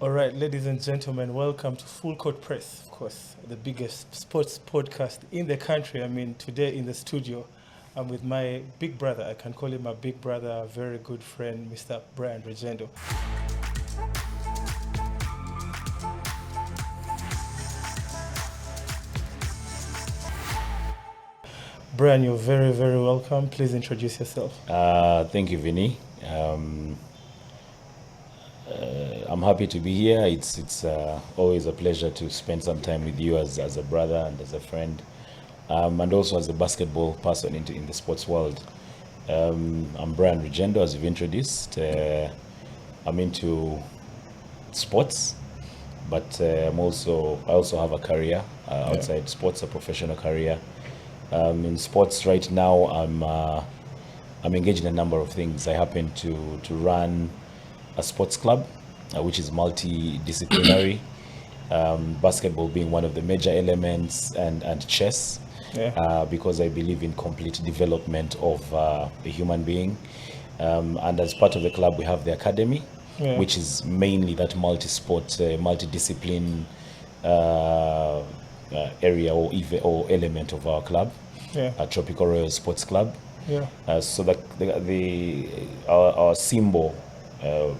All right, ladies and gentlemen, welcome to Full Court Press, of course, the biggest sports podcast in the country. I mean, today in the studio, I'm with my big brother. I can call him my big brother, a very good friend, Mr. Brian Rugyendo. Brian, you're very, very welcome. Please introduce yourself. Thank you, Vinny. I'm happy to be here. It's always a pleasure to spend some time with you as a brother and as a friend, and also as a basketball person in the sports world. I'm Brian Rugyendo, as you've introduced. I'm into sports, but I also have a career outside sports, a professional career. In sports right now, I'm engaged in a number of things. I happen to run a sports club, which is multidisciplinary. Basketball being one of the major elements, and chess, because I believe in complete development of a human being. And as part of the club, we have the academy, which is mainly that multi-sport, multidiscipline area or element of our club, Tropical Royal Sports Club. So our symbol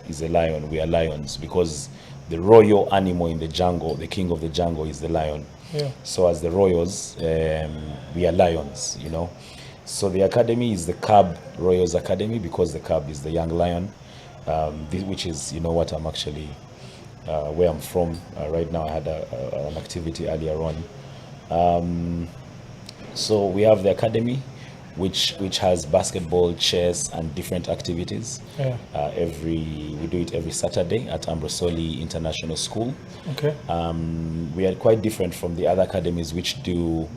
is a lion. We are lions because the royal animal in the jungle, the king of the jungle, is the lion. So as the royals, we are lions, So the academy is the Cub Royals Academy because the cub is the young lion, which is, what I'm actually, where I'm from. Right now I had an activity earlier on. So we have the academy, which has basketball, chess, and different activities. We do it every Saturday at Ambrosoli International School. We are quite different from the other academies, which do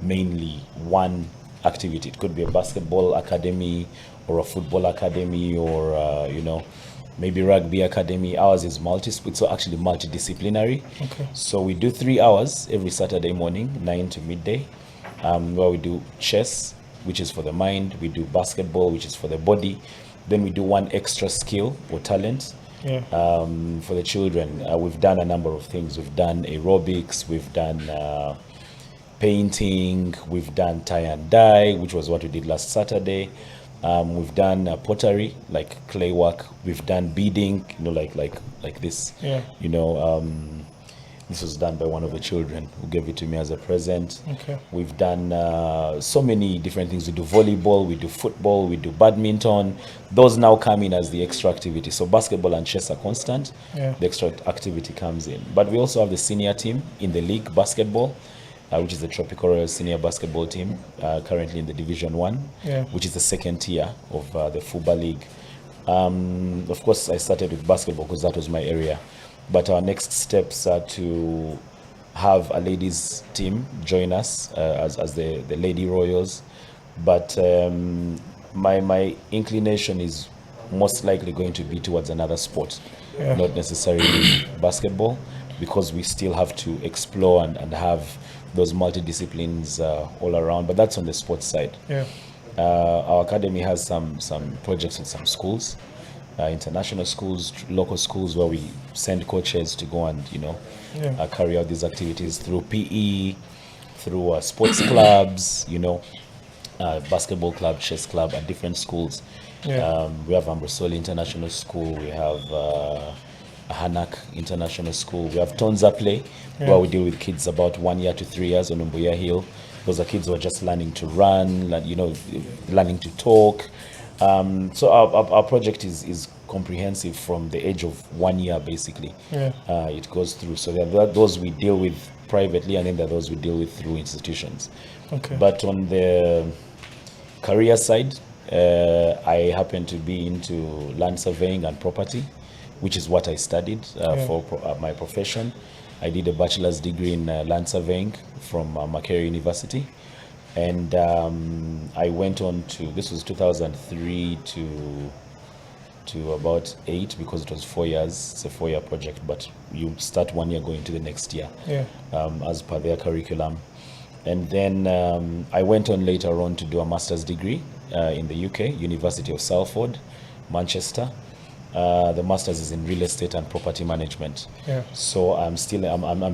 mainly one activity. It could be a basketball academy or a football academy or maybe rugby academy. Ours is multi-sport, so actually multidisciplinary. So we do 3 hours every Saturday morning, 9 to midday, where we do chess, which is for the mind. We do basketball, which is for the body. Then we do one extra skill or talent for the children. We've done a number of things. We've done aerobics, we've done painting, we've done tie and dye, which was what we did last Saturday. We've done pottery, like clay work. We've done beading, like this. This was done by one of the children who gave it to me as a present. We've done so many different things. We do volleyball, we do football, we do badminton. Those now come in as the extra activity. So basketball and chess are constant. The extra activity comes in. But we also have the senior team in the league basketball, which is the Tropical Royal Senior Basketball Team, currently in the Division 1, which is the second tier of the FUBA League. Of course, I started with basketball because that was my area. But our next steps are to have a ladies team join us as the Lady Royals. But my inclination is most likely going to be towards another sport, not necessarily basketball, because we still have to explore and have those multidisciplines all around. But that's on the sports side. Our academy has some projects with some schools, international schools, local schools, where we send coaches to go and carry out these activities through PE, through sports clubs, basketball club, chess club at different schools. We have Ambrosoli International School, we have Hanak International School, we have Tonza Play, where we deal with kids about 1 year to 3 years on Umbuya Hill. Those are kids who are just learning to run, learning to talk. So our project is comprehensive from the age of 1 year, basically. It goes through. So there are those we deal with privately, and then there are those we deal with through institutions. But on the career side, I happen to be into land surveying and property, which is what I studied for my profession. I did a bachelor's degree in land surveying from Makerere University. And I went on to, this was 2003 to about 8, because it was 4 years. It's a 4-year project, but you start 1 year going to the next year, as per their curriculum. And then I went on later on to do a master's degree in the UK, University of Salford, Manchester. The master's is in real estate and property management. Yeah. So I'm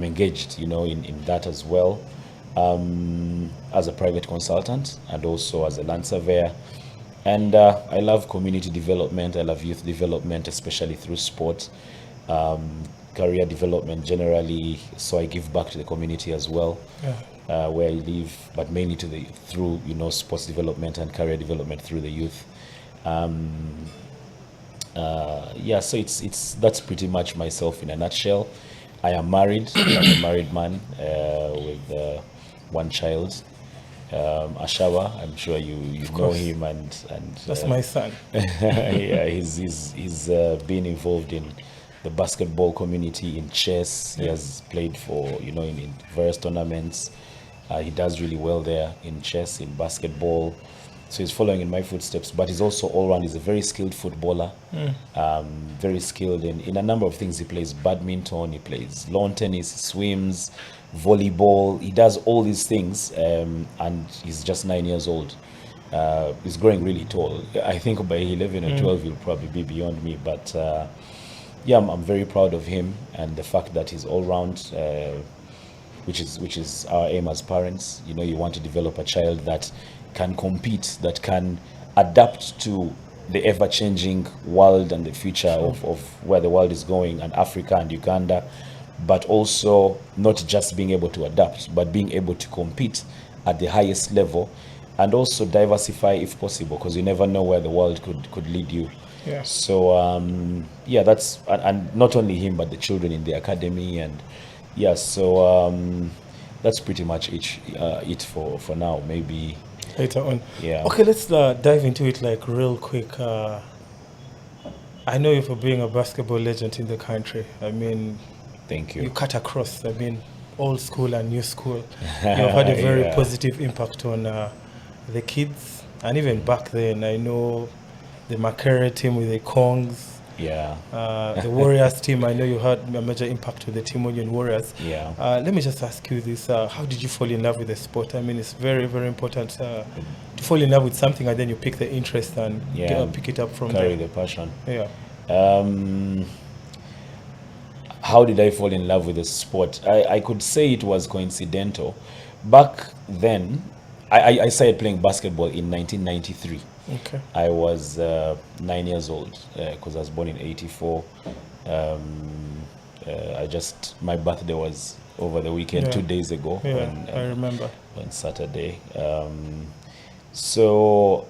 engaged, in that as well, as a private consultant and also as a land surveyor. And I love community development. I love youth development, especially through sport, career development generally. So I give back to the community as well, where I live, but mainly through sports development and career development through the youth. So that's pretty much myself in a nutshell. I am married. I'm a married man with one child. Ashawa, I'm sure you know him, and that's my son. Yeah, he's been involved in the basketball community, in chess. He has played for in various tournaments. He does really well there in chess, in basketball. So he's following in my footsteps, but he's also all round. He's a very skilled footballer, very skilled in a number of things. He plays badminton, he plays lawn tennis, he swims, volleyball. He does all these things, and he's just 9 years old. He's growing really tall. I think by 11 or 12 he'll probably be beyond me, but I'm very proud of him and the fact that he's all round, which is our aim as parents. You want to develop a child that can compete, that can adapt to the ever-changing world and the future of where the world is going, and Africa and Uganda, but also not just being able to adapt, but being able to compete at the highest level, and also diversify if possible, because you never know where the world could lead you. Yeah. So that's, and not only him, but the children in the academy, and that's pretty much it for now. Maybe later on. Yeah. Okay, let's dive into it like real quick. I know you for being a basketball legend in the country. I mean, thank you. You cut across. I mean, old school and new school. You've had a very positive impact on the kids, and even back then, I know the Makere team with the Kongs. Yeah. The Warriors team, I know you had a major impact with the Team Union Warriors. Yeah. Let me just ask you this. How did you fall in love with the sport? I mean, it's very, very important to fall in love with something and then you pick the interest and pick it up from there. Carry the passion. Yeah. How did I fall in love with the sport? I could say it was coincidental. Back then, I started playing basketball in 1993. Okay. I was 9 years old because I was born in '84. My birthday was over the weekend, 2 days ago. Yeah, I remember. On Saturday. So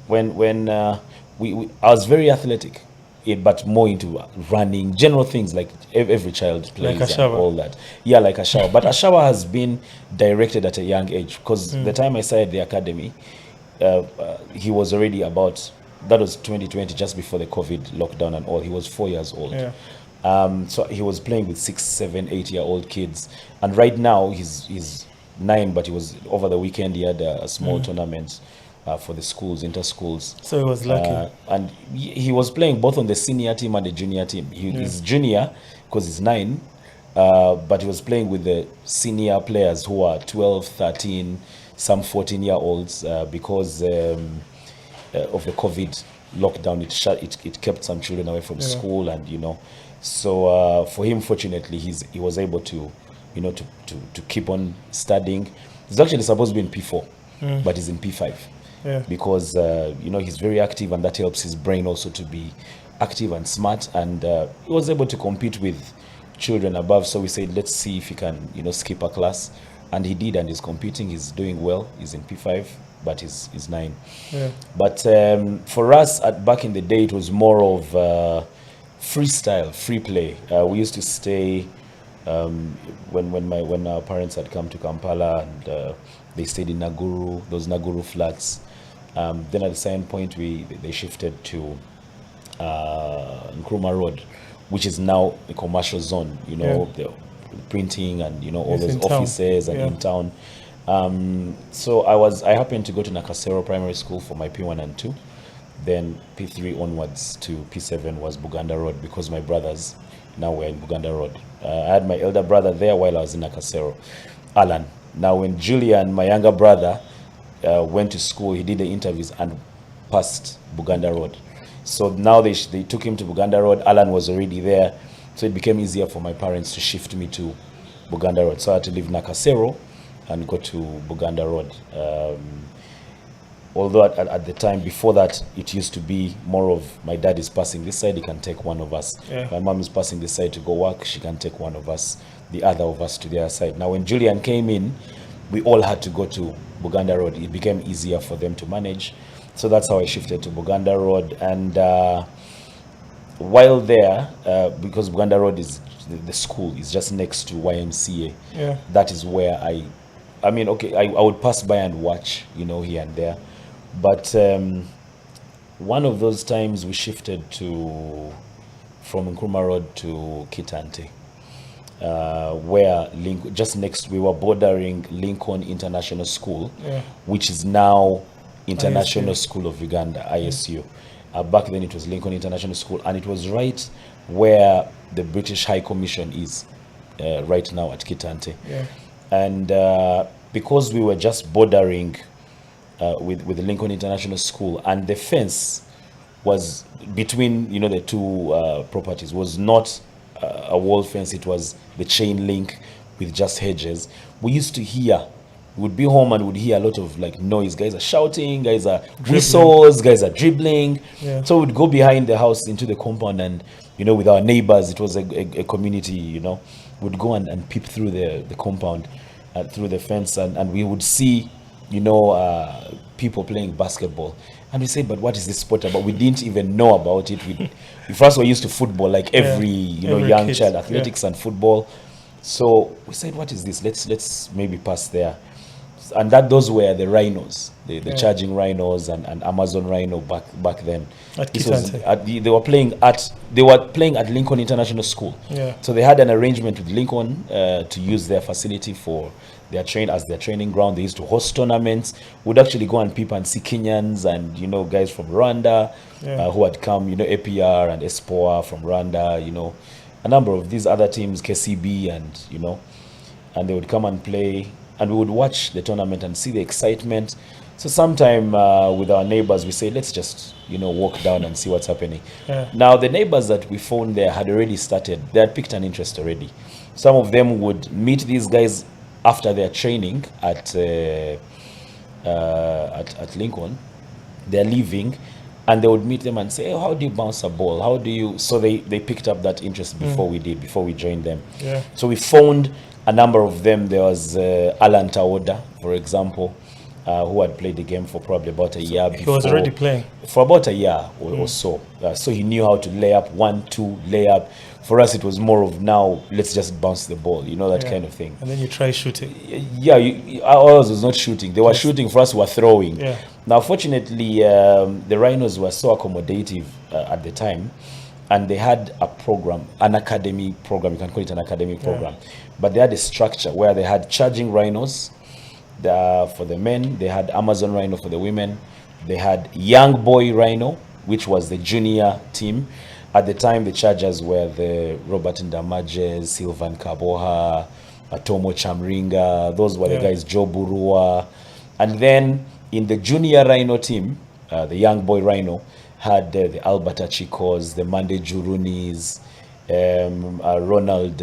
when I was very athletic, but more into running, general things like every child plays, like and all that. Yeah, like Ashawa. But Ashawa has been directed at a young age, because the time I started the academy, he was already that was 2020, just before the COVID lockdown and all. He was 4 years old. Yeah. So he was playing with 6, 7, 8-year-old kids. And right now he's 9, but he was over the weekend. He had a small tournament for the schools, inter-schools. So he was lucky. And he was playing both on the senior team and the junior team. He's junior because he's 9, but he was playing with the senior players who are 12, 13, some 14-year-olds, because of the COVID lockdown. It kept some children away from school, and so for him, fortunately, he was able to to keep on studying. He's actually supposed to be in P4, but he's in P5. Yeah. Because he's very active, and that helps his brain also to be active and smart, and he was able to compete with children above. So we said, let's see if he can skip a class, and he did, and he's competing. He's doing well. He's in P5, but he's 9. Yeah. But for us back in the day, it was more of freestyle, free play. We used to stay when our parents had come to Kampala, and they stayed in Naguru, those Naguru flats. Then at a certain point, they shifted to Nkrumah Road, which is now a commercial zone. The printing and all those offices and in town. So I happened to go to Nakasero Primary School for my P1 and 2. Then P3 onwards to P7 was Buganda Road, because my brothers now were in Buganda Road. I had my elder brother there while I was in Nakasero, Alan. Now when Julian, my younger brother, went to school, he did the interviews and passed Buganda Road. So now they took him to Buganda Road. Alan was already there. So it became easier for my parents to shift me to Buganda Road. So I had to leave Nakasero and go to Buganda Road. Although at the time before that, it used to be more of my dad is passing this side, he can take one of us. Yeah. My mom is passing this side to go work, she can take one of us, the other of us to the other side. Now when Julian came in, we all had to go to Buganda Road. It became easier for them to manage. So that's how I shifted to Buganda Road. And while there, because Buganda Road is the school is just next to YMCA, Yeah. that is where I mean, okay, I would pass by and watch, you know, here and there. But one of those times we shifted from Nkrumah Road to Kitante, where just next we were bordering Lincoln International School, Yeah. which is now International ISU. School of Uganda, ISU. Back then it was Lincoln International School, and it was right where the British High Commission is right now at Kitante. Yeah. And because we were just bordering with the Lincoln International School, and the fence was between, you know, the two properties was not a wall fence, it was the chain link with just hedges. We used to hear, we would be home and would hear a lot of like noise. Guys are shouting, guys are whistles, guys are dribbling. Yeah. So we'd go behind the house into the compound, and, you know, with our neighbors, it was a community, you know, would go and peep through the compound, through the fence, and we would see, you know, people playing basketball. And we said, but what is this sport about? We didn't even know about it. We first were used to football, like every, you know, every young kid. child, athletics and football. So we said, what is this? Let's maybe pass there. And those were the rhinos, the charging rhinos and Amazon rhino back then. At This was Kitante. they were playing at Lincoln International School. Yeah. So they had an arrangement with Lincoln to use their facility for their training ground. They used to host tournaments. Would actually go and peep and see Kenyans and, you know, guys from Rwanda who had come, you know, APR and Espoa from Rwanda, you know, a number of these other teams, KCB, and, you know, and they would come and play, and we would watch the tournament and see the excitement. So sometime with our neighbors, we say, let's just, you know, walk down and see what's happening. Yeah. Now, the neighbors that we found there had already started. They had picked an interest already. Some of them would meet these guys after their training at Lincoln. They're leaving, and they would meet them and say, hey, how do you bounce a ball? How do you... So they picked up that interest before we joined them. Yeah. So we found a number of them. There was Alan Taoda, for example, who had played the game for probably about a year before. He was already playing. For about a year or so. So he knew how to lay up, 1-2, lay up. For us, it was more of now, let's just bounce the ball, you know, that kind of thing. And then you try shooting. Yeah, ours was not shooting. They were shooting, for us, we were throwing. Yeah. Now, fortunately, the Rhinos were so accommodative at the time, and they had a program, an academy program, you can call it an academy program, but they had a structure where they had charging rhinos for the men, they had Amazon rhino for the women, they had young boy rhino, which was the junior team. At the time, the chargers were the Robert Ndamajes, Sylvan Kaboha, Atomo Chamringa, those were the guys, Joe Burua. And then in the junior rhino team, the young boy rhino had the Alberta Chicos, the Mande Jurunis, Ronald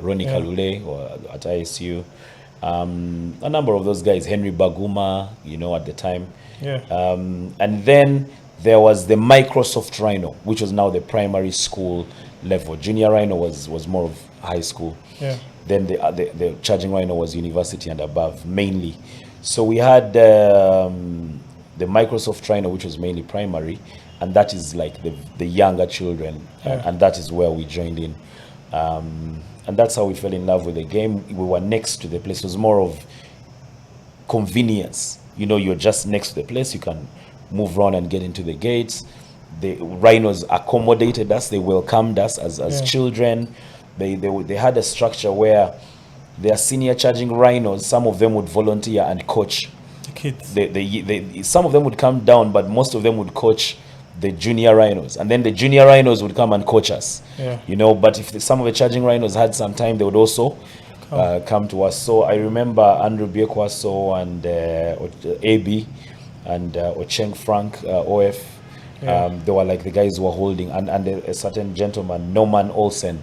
Ronnie Kalule or at ISU. A number of those guys, Henry Baguma, you know, at the time. Yeah. And then there was the Microsoft Rhino, which was now the primary school level. Junior Rhino was more of high school. Yeah. Then the charging Rhino was university and above, mainly. So we had the Microsoft Rhino, which was mainly primary, and that is like the younger children, and that is where we joined in. And that's how we fell in love with the game. We were next to the place. It was more of convenience. You know, you're just next to the place. You can move around and get into the gates. The rhinos accommodated us. They welcomed us as children. They had a structure where their senior charging rhinos, some of them would volunteer and coach The kids. Some of them would come down, but most of them would coach the junior rhinos, and then the junior rhinos would come and coach us. Yeah. You know, but if some of the charging rhinos had some time, they would also come to us. So I remember Andrew Biekwaso and AB and Ocheng Frank, OF. They were like the guys who were holding, and a certain gentleman, Norman Olsen.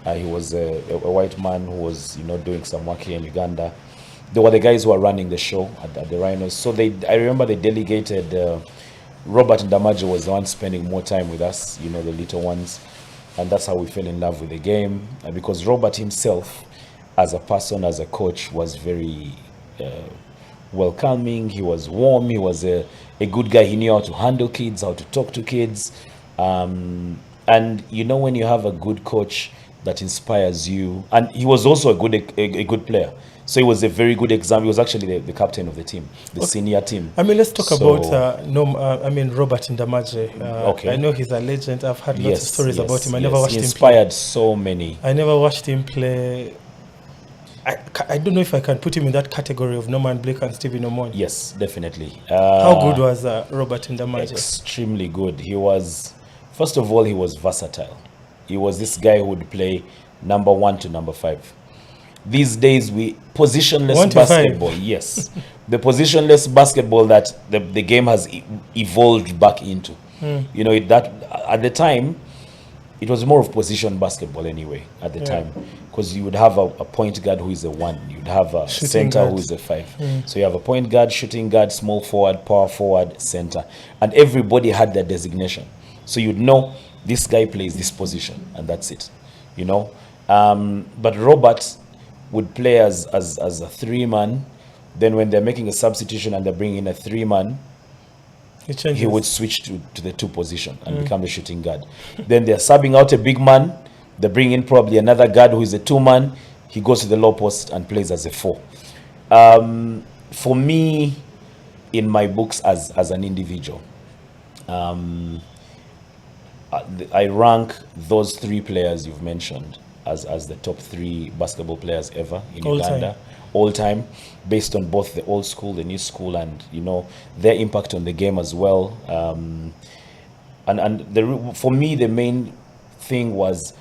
He was a white man who was, doing some work here in Uganda. They were the guys who were running the show at the Rhinos. So I remember they delegated. Robert Ndamaje was the one spending more time with us, the little ones, and that's how we fell in love with the game. And because Robert himself, as a person, as a coach, was very welcoming. He was warm. He was a good guy. He knew how to handle kids, how to talk to kids, and when you have a good coach that inspires you, and he was also a good player. So he was a very good example. He was actually the captain of the team, the senior team. Let's talk about Robert Ndamaje. Okay. I know he's a legend. I've heard lots of stories about him. I never watched him play. He inspired so many. I never watched him play. I don't know if I can put him in that category of Norman Blake and Stephen Omon. Yes, definitely. How good was Robert Ndamaje? Extremely good. He was, first of all, he was versatile. He was this guy who would play number 1 to number 5. These days, positionless basketball. Yes, the positionless basketball that the game has evolved back into. That at the time, it was more of position basketball anyway. At the time, because you would have a point guard who is a 1, you'd have a shooting center guard who is a 5. So you have a point guard, shooting guard, small forward, power forward, center, and everybody had their designation. So you'd know this guy plays this position, and that's it. But Robert would play as a 3-man. Then when they're making a substitution and they're bringing in a 3-man, he would switch to the 2 position and become the shooting guard. Then they're subbing out a big man. They bring in probably another guard who is a 2-man. He goes to the low post and plays as a 4. For me, in my books as an individual, I rank those 3 players you've mentioned as the top 3 basketball players ever in Uganda, all time, based on both the old school, the new school, and their impact on the game as well. For me, the main thing was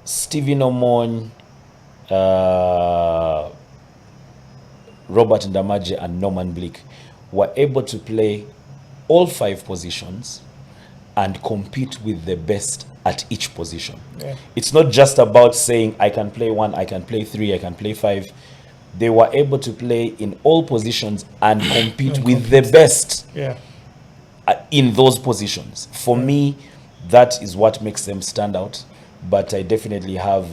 Stephen Omon, Robert Ndamaje, and Norman Blake were able to play all 5 positions and compete with the best at each position. It's not just about saying I can play 1, I can play 3, I can play 5. They were able to play in all positions and compete with the best in those positions. For me, that is what makes them stand out. But I definitely have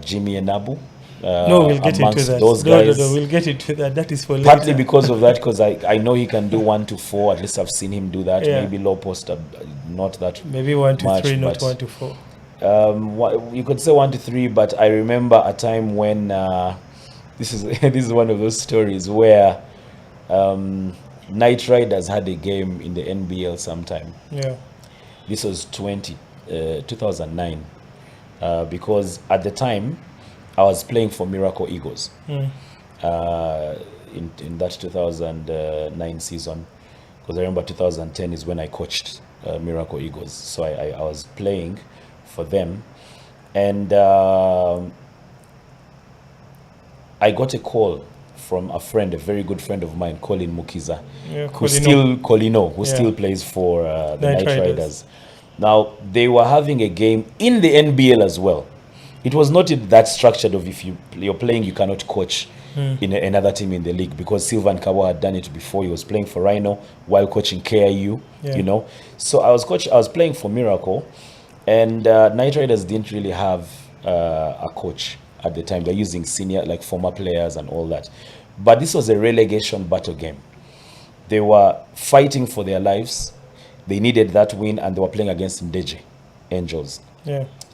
Jimmy and Abu. We'll get into that. Those guys. No, we'll get into that. That is for later. Partly because of that, because I know he can do 1 to 4. At least I've seen him do that. Maybe low post, not that. Maybe 1 to much, 3, not 1 to 4. You could say 1 to 3, but I remember a time when this is one of those stories where Knight Riders had a game in the NBL sometime. This was 2009, because at the time I was playing for Miracle Eagles in that 2009 season, because I remember 2010 is when I coached Miracle Eagles. So I was playing for them, and I got a call from a friend, a very good friend of mine, Colin Mukiza, who still plays for the Knight Riders. Now, they were having a game in the NBL as well. It was not that structured of if you're playing, you cannot coach in another team in the league, because Sylvan Kawowo had done it before. He was playing for Rhino while coaching KIU, So I was playing for Miracle, and Knight Riders didn't really have a coach at the time. They're using senior, like former players and all that. But this was a relegation battle game. They were fighting for their lives. They needed that win, and they were playing against Ndeje Angels.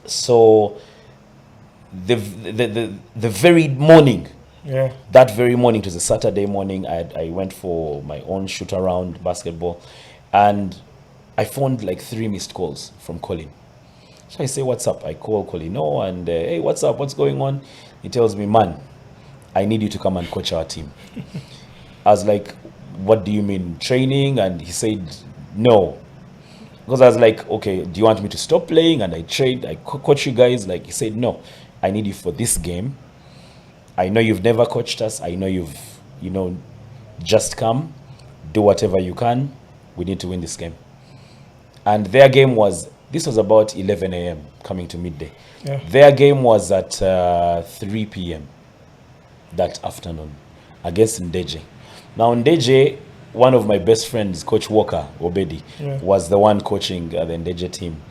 So the very morning, that very morning, it was a Saturday morning, I went for my own shoot around basketball, and I found like 3 missed calls from Colin. So I say, what's up? I call Colin, and hey, what's up? What's going on? He tells me, man, I need you to come and coach our team. I was like, what do you mean, training? And he said, no. Because I was like, okay, do you want me to stop playing? And I coach you guys. Like, he said, no, I need you for this game. I know you've never coached us. I know you've, just come, do whatever you can. We need to win this game. And their game this was about 11 a.m. coming to midday. Yeah. Their game was at 3 p.m. that afternoon against Ndeje. Now, Ndeje, one of my best friends, Coach Walker Obedi, was the one coaching the Ndeje team.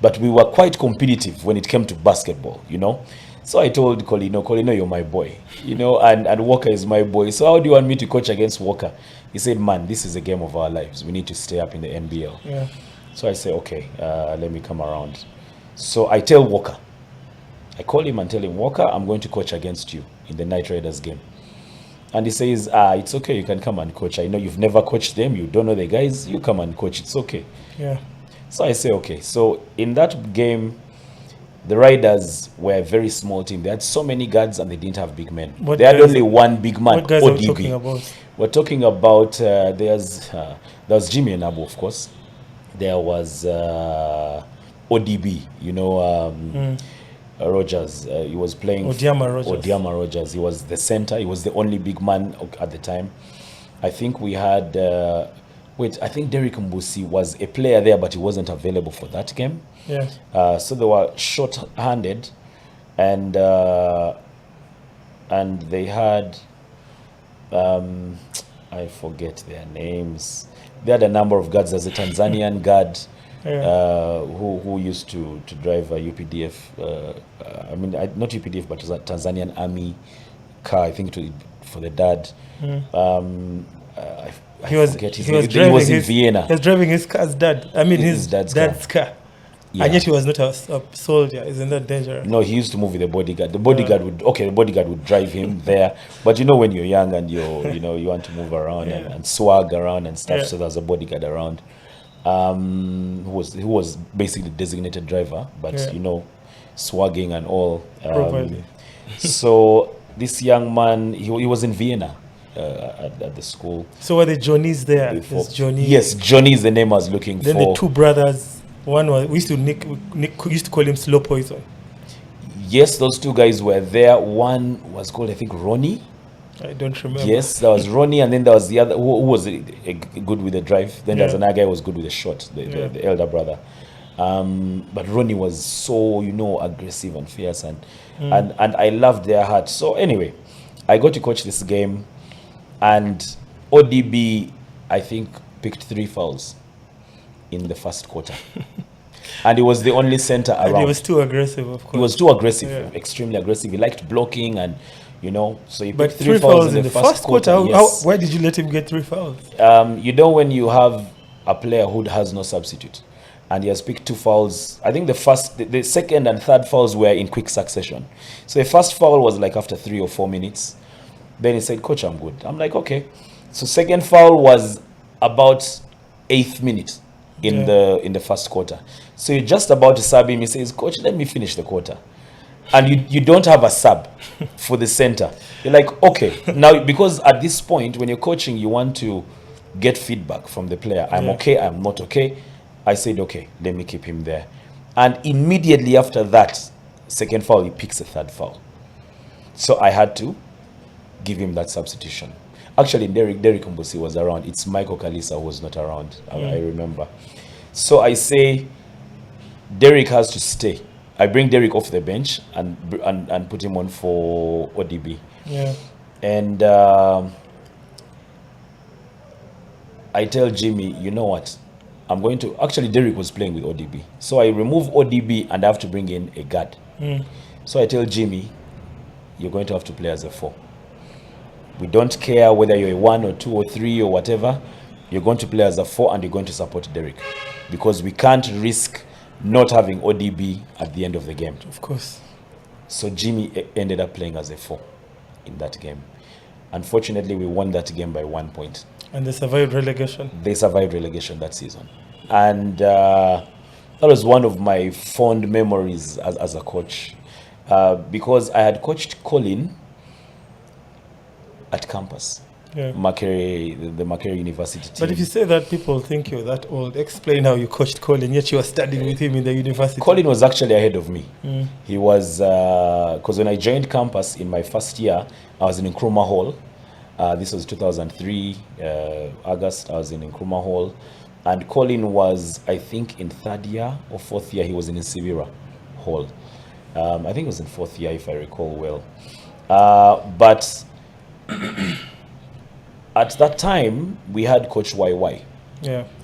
But we were quite competitive when it came to basketball, you know. So I told Colino, you're my boy, you know, and Walker is my boy. So how do you want me to coach against Walker? He said, man, this is a game of our lives. We need to stay up in the NBL. Yeah. So I say, okay, let me come around. So I tell Walker. I call him and tell him, Walker, I'm going to coach against you in the Night Raiders game. And he says, it's okay, you can come and coach. I know you've never coached them, you don't know the guys, you come and coach, it's okay. Yeah. So I say, okay. So in that game, the Riders were a very small team. They had so many guards and they didn't have big men. They had only one big man, What guys ODB. are we talking about? We're talking about, there was Jimmy Enabu, of course. There was ODB, you know, Rogers. He was playing Odiama Rogers. He was the center. He was the only big man at the time. I think we had I think Derek Mbusi was a player there, but he wasn't available for that game. Yeah. So they were short-handed, and they had I forget their names. They had a number of guards. There's a Tanzanian guard. Yeah. Who used to drive a UPDF, not UPDF, but it was a Tanzanian army car, I think for the dad. He was in Vienna. He was driving his car's dad. I mean, his dad's car. Yeah. And yet he was not a soldier. Isn't that dangerous? No, he used to move with the bodyguard. The bodyguard would drive him there. But you know, when you're young and you want to move around and swag around and stuff, so there's a bodyguard around. Who was basically designated driver, but swagging and all. So this young man, he was in Vienna at the school. So were the Johnnies there? Yes, Johnny is the name I was looking for. Then the two brothers. One was, we used to call him Slow Poison. Yes, those two guys were there. One was called, I think, Ronnie. I don't remember. Yes, there was Ronnie, and then there was the other who was good with the drive. Then there's another guy who was good with the shot, the elder brother. But Ronnie was so aggressive and fierce, and I loved their heart. So anyway, I got to coach this game, and ODB I think picked 3 fouls in the first quarter. And he was the only center around. And he was too aggressive, of course. He was too aggressive, extremely aggressive. He liked blocking and, so he but picked 3 fouls in the first quarter. Yes. Why did you let him get 3 fouls? When you have a player who has no substitute and he has picked 2 fouls, I think the second and third fouls were in quick succession. So the first foul was like after 3 or 4 minutes. Then he said, Coach, I'm good. I'm like, okay. So second foul was about 8th minute in the first quarter. So you're just about to sub him. He says, Coach, let me finish the quarter. And you don't have a sub for the center. You're like, okay. Now, because at this point, when you're coaching, you want to get feedback from the player. I'm okay, I'm not okay. I said, okay, let me keep him there. And immediately after that second foul, he picks a third foul. So I had to give him that substitution. Actually, Derek Mbusi was around. It's Michael Kalisa who was not around. I remember. So I say, Derek has to stay. I bring Derek off the bench and put him on for ODB. Yeah. And I tell Jimmy, you know what? I'm going to... Actually, Derek was playing with ODB. So I remove ODB and I have to bring in a guard. So I tell Jimmy, you're going to have to play as a 4. We don't care whether you're a 1 or 2 or 3 or whatever. You're going to play as a 4 and you're going to support Derek. Because we can't risk not having ODB at the end of the game. Of course. So Jimmy ended up playing as a 4 in that game. Unfortunately, we won that game by 1 point. And they survived relegation? They survived relegation that season. And that was one of my fond memories as a coach. Because I had coached Colin at campus. Yeah. The Makerere University team. But if you say that, people think you're that old. Explain how you coached Colin, yet you were studying with him in the university. Colin was actually ahead of me. He was, because when I joined campus in my first year, I was in Nkrumah Hall. This was 2003, August. I was in Nkrumah Hall. And Colin was, I think, in third year or fourth year. He was in Sibira Hall. I think it was in fourth year, if I recall well. But at that time, we had Coach YY,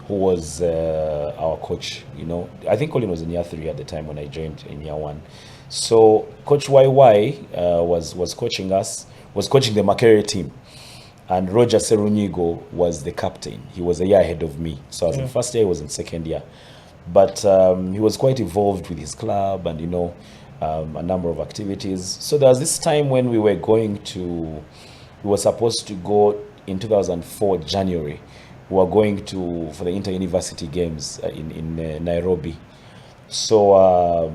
who was our coach. I think Colin was in year 3 at the time when I joined in year 1. So Coach YY was coaching us, was coaching the Makerere team. And Roger Serunyigo was the captain. He was a year ahead of me. So I was in first year, he was in second year. But he was quite involved with his club and, a number of activities. So there was this time when we were supposed to go in 2004, January. We were going for the inter-university games in Nairobi. So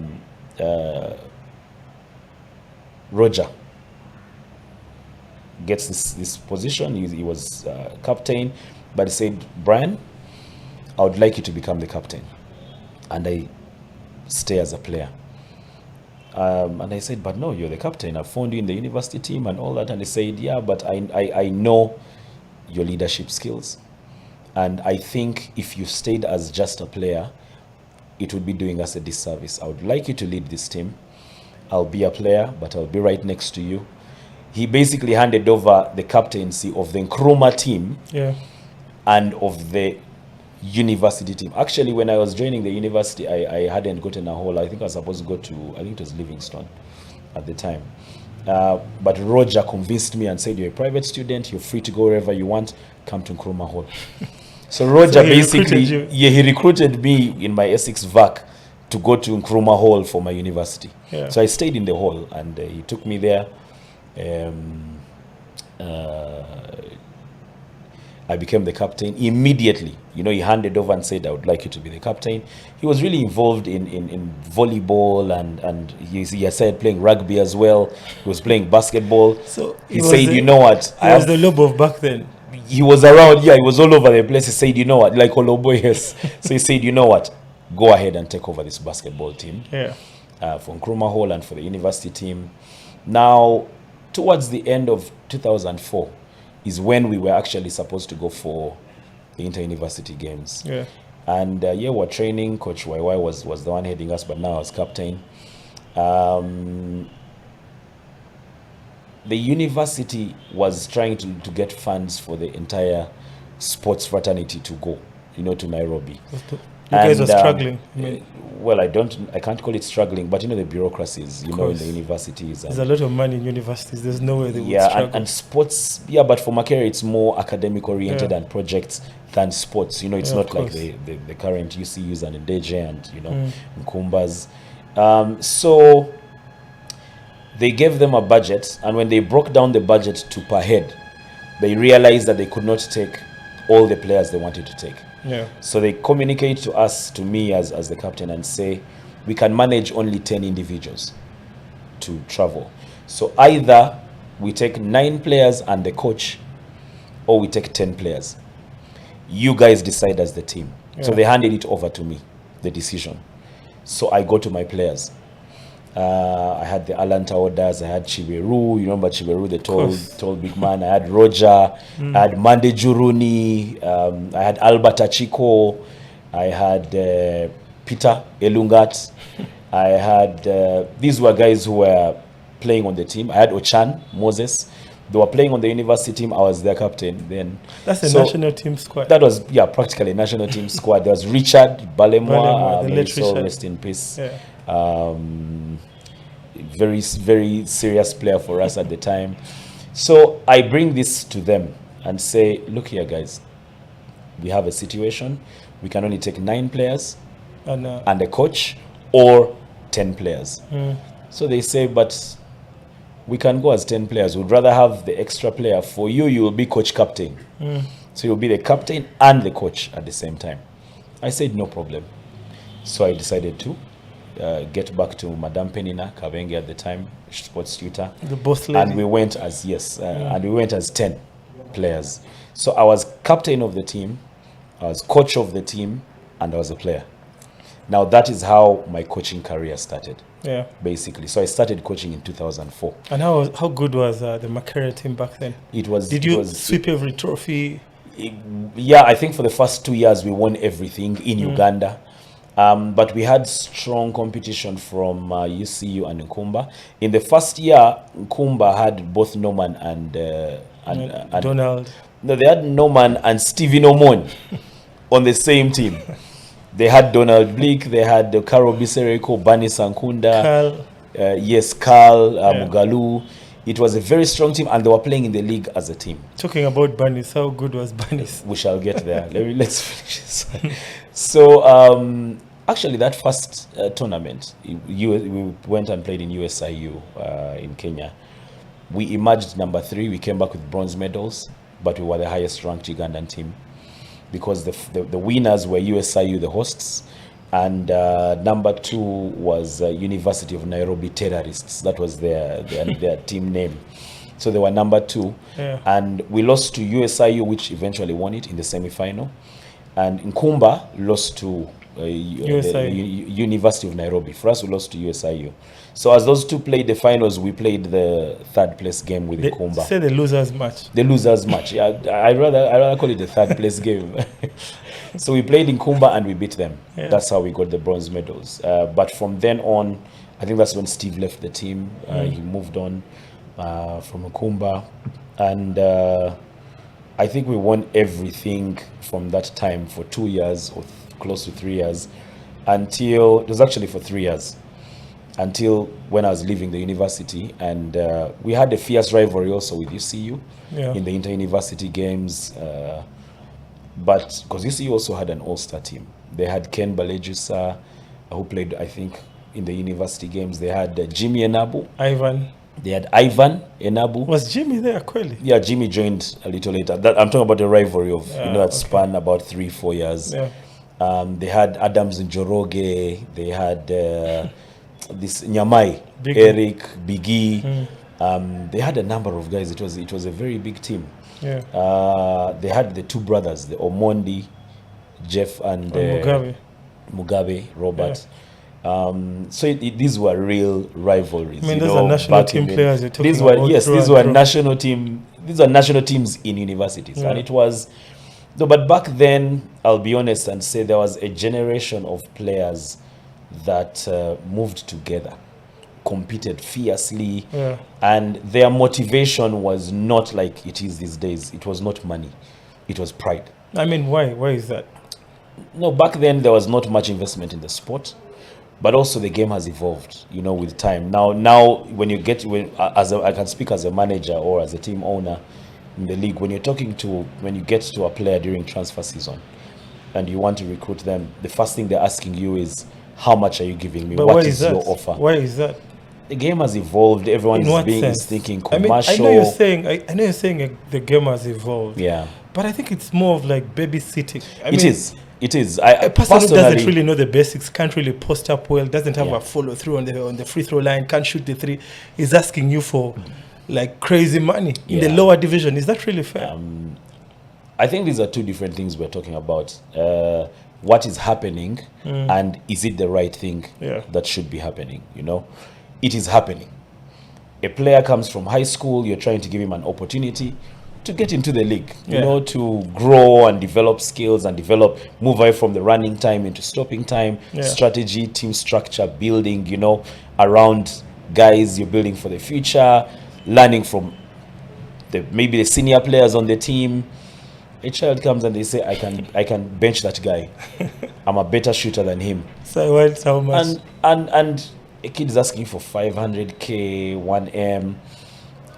Roger gets this position. He was captain, but he said, Brian, I would like you to become the captain, and I stay as a player. And I said, but no, you're the captain. I found you in the university team and all that. And he said, yeah, but I know your leadership skills, and I think if you stayed as just a player, it would be doing us a disservice. I would like you to lead this team. I'll be a player, but I'll be right next to you. He basically handed over the captaincy of the Nkrumah team and of the university team. Actually, when I was joining the university, I hadn't gotten a hall. I think I was supposed to go to, I think it was Livingstone at the time. But Roger convinced me and said, you're a private student, you're free to go wherever you want, come to Nkrumah Hall. So Roger he recruited me in my Essex VAC to go to Nkrumah Hall for my university. So I stayed in the hall, and he took me there. I became the captain immediately. He handed over and said, I would like you to be the captain. He was really involved in volleyball, and he started playing rugby as well. He was playing basketball. So he said, you know what? He was the Lobo back then. He was around, he was all over the place. He said, you know what? Like Olobo, yes. So he said, you know what? Go ahead and take over this basketball team. For Nkrumah Hall and for the university team. Now, towards the end of 2004 is when we were actually supposed to go for the inter-university games. And we're training. Coach YY was the one heading us, but now I was captain. The university was trying to get funds for the entire sports fraternity to go, to Nairobi. You guys are struggling. Well, I can't call it struggling, but the bureaucracies, in the universities. There's a lot of money in universities. There's no way they would struggle. And sports, but for Makerere, it's more academic oriented and projects than sports. It's not like the current UCUs and Ndeje and, Nkumbas. So they gave them a budget, and when they broke down the budget to per head, they realized that they could not take all the players they wanted to take. So they communicate to me as the captain, and say, we can manage only 10 individuals to travel. So either we take 9 players and the coach, or we take 10 players. You guys decide as the team. So they handed it over to me, the decision. So I go to my players. I had the Alanta orders. I had Chiberu. You remember Chiberu, the tall big man. I had Roger. I had Mande Juruni. I had Albert Achiko. I had Peter Elungat. I had these were guys who were playing on the team. I had Ochan Moses. They were playing on the university team. I was their captain then. That's a national team squad. That was practically a national team squad. There was Richard Balemwa. Rest in peace. Very, very serious player for us at the time. So I bring this to them and say, look here, guys, we have a situation. We can only take 9 players and a coach, or 10 players. So they say, but we can go as 10 players. We'd rather have the extra player. For you, you will be coach captain. So you'll be the captain and the coach at the same time. I said, no problem. So I decided to get back to Madame Penina Kavenge at the time, sports tutor. The boss lady. And we went as, and we went as 10 players. So I was captain of the team, I was coach of the team, and I was a player. Now that is how my coaching career started. Yeah. Basically, so I started coaching in 2004. And how good was the Makerere team back then? Did you sweep every trophy? Yeah, I think for the first 2 years we won everything in Uganda. But we had strong competition from UCU and Nkumba. In the first year, Nkumba had both Norman and Donald. No, they had Norman and Stephen Omon on the same team. They had Donald Bleak, they had Karo Bisereko, Bani Sankunda, Carl. Carl Mugalu. It was a very strong team, and they were playing in the league as a team. Talking about Banis, how good was Banis? We shall get there. Let's finish this. So, actually, that first tournament, we went and played in USIU in Kenya. We emerged number 3. We came back with bronze medals, but we were the highest ranked Ugandan team because the winners were USIU, the hosts, and number 2 was University of Nairobi Terrorists. That was their team name. So they were number 2, and we lost to USIU, which eventually won it in the semi-final, and Nkumba lost to the University of Nairobi. For us, we lost to USIU. So as those two played the finals, we played the third place game with Nkumba. Say the losers match. The losers match. Yeah, I rather call it the third place game. So we played in Nkumba and we beat them. Yeah. That's how we got the bronze medals. But from then on, I think that's when Steve left the team. He moved on from Nkumba, and I think we won everything from that time for 2 years or close to 3 years, until it was actually for 3 years, until when I was leaving the university, and we had a fierce rivalry also with UCU in the inter-university games, but because UCU also had an all-star team. They had Ken Balejusa, who played, I think, in the university games. They had Jimmy Enabu. Ivan. They had Ivan Enabu. Was Jimmy there, Kweli? Yeah, Jimmy joined a little later. I'm talking about the rivalry of, that span about 3-4 years. Yeah. They had Adams and Njoroge. They had this Nyamai, Eric, Biggie. They had a number of guys. It was a very big team. Yeah. They had the two brothers, the Omondi, Jeff and Mugabe, Robert. Yeah. So these were real rivalries. I mean, those are national team players you're talking about. These were national team. These are national teams in universities, and it was. No, but back then, I'll be honest and say there was a generation of players that moved together, competed fiercely, and their motivation was not like it is these days. It was not money, it was pride. I mean, why? Why is that? No, back then there was not much investment in the sport, but also the game has evolved, with time. Now when you get, I can speak as a manager or as a team owner in the league, when you get to a player during transfer season and you want to recruit them, the first thing they're asking you is, how much are you giving me? What is your offer? Why is that? The game has evolved. Everyone is thinking commercial. I know you're saying the game has evolved. Yeah. But I think it's more of like babysitting. It is. A person who doesn't really know the basics, can't really post up well, doesn't have a follow through on the free throw line, can't shoot the three, is asking you for like crazy money in the lower division. Is that really fair? I think these are two different things we're talking about. What is happening and is it the right thing that should be happening? It is happening. A player comes from high school, you're trying to give him an opportunity to get into the league, to grow and develop skills and move away from the running time into stopping time, strategy, team structure, building, around guys you're building for the future, learning from maybe the senior players on the team. A child comes and they say, I can bench that guy. I'm a better shooter than him. So what's how much? And a kid is asking for 500K, 1M.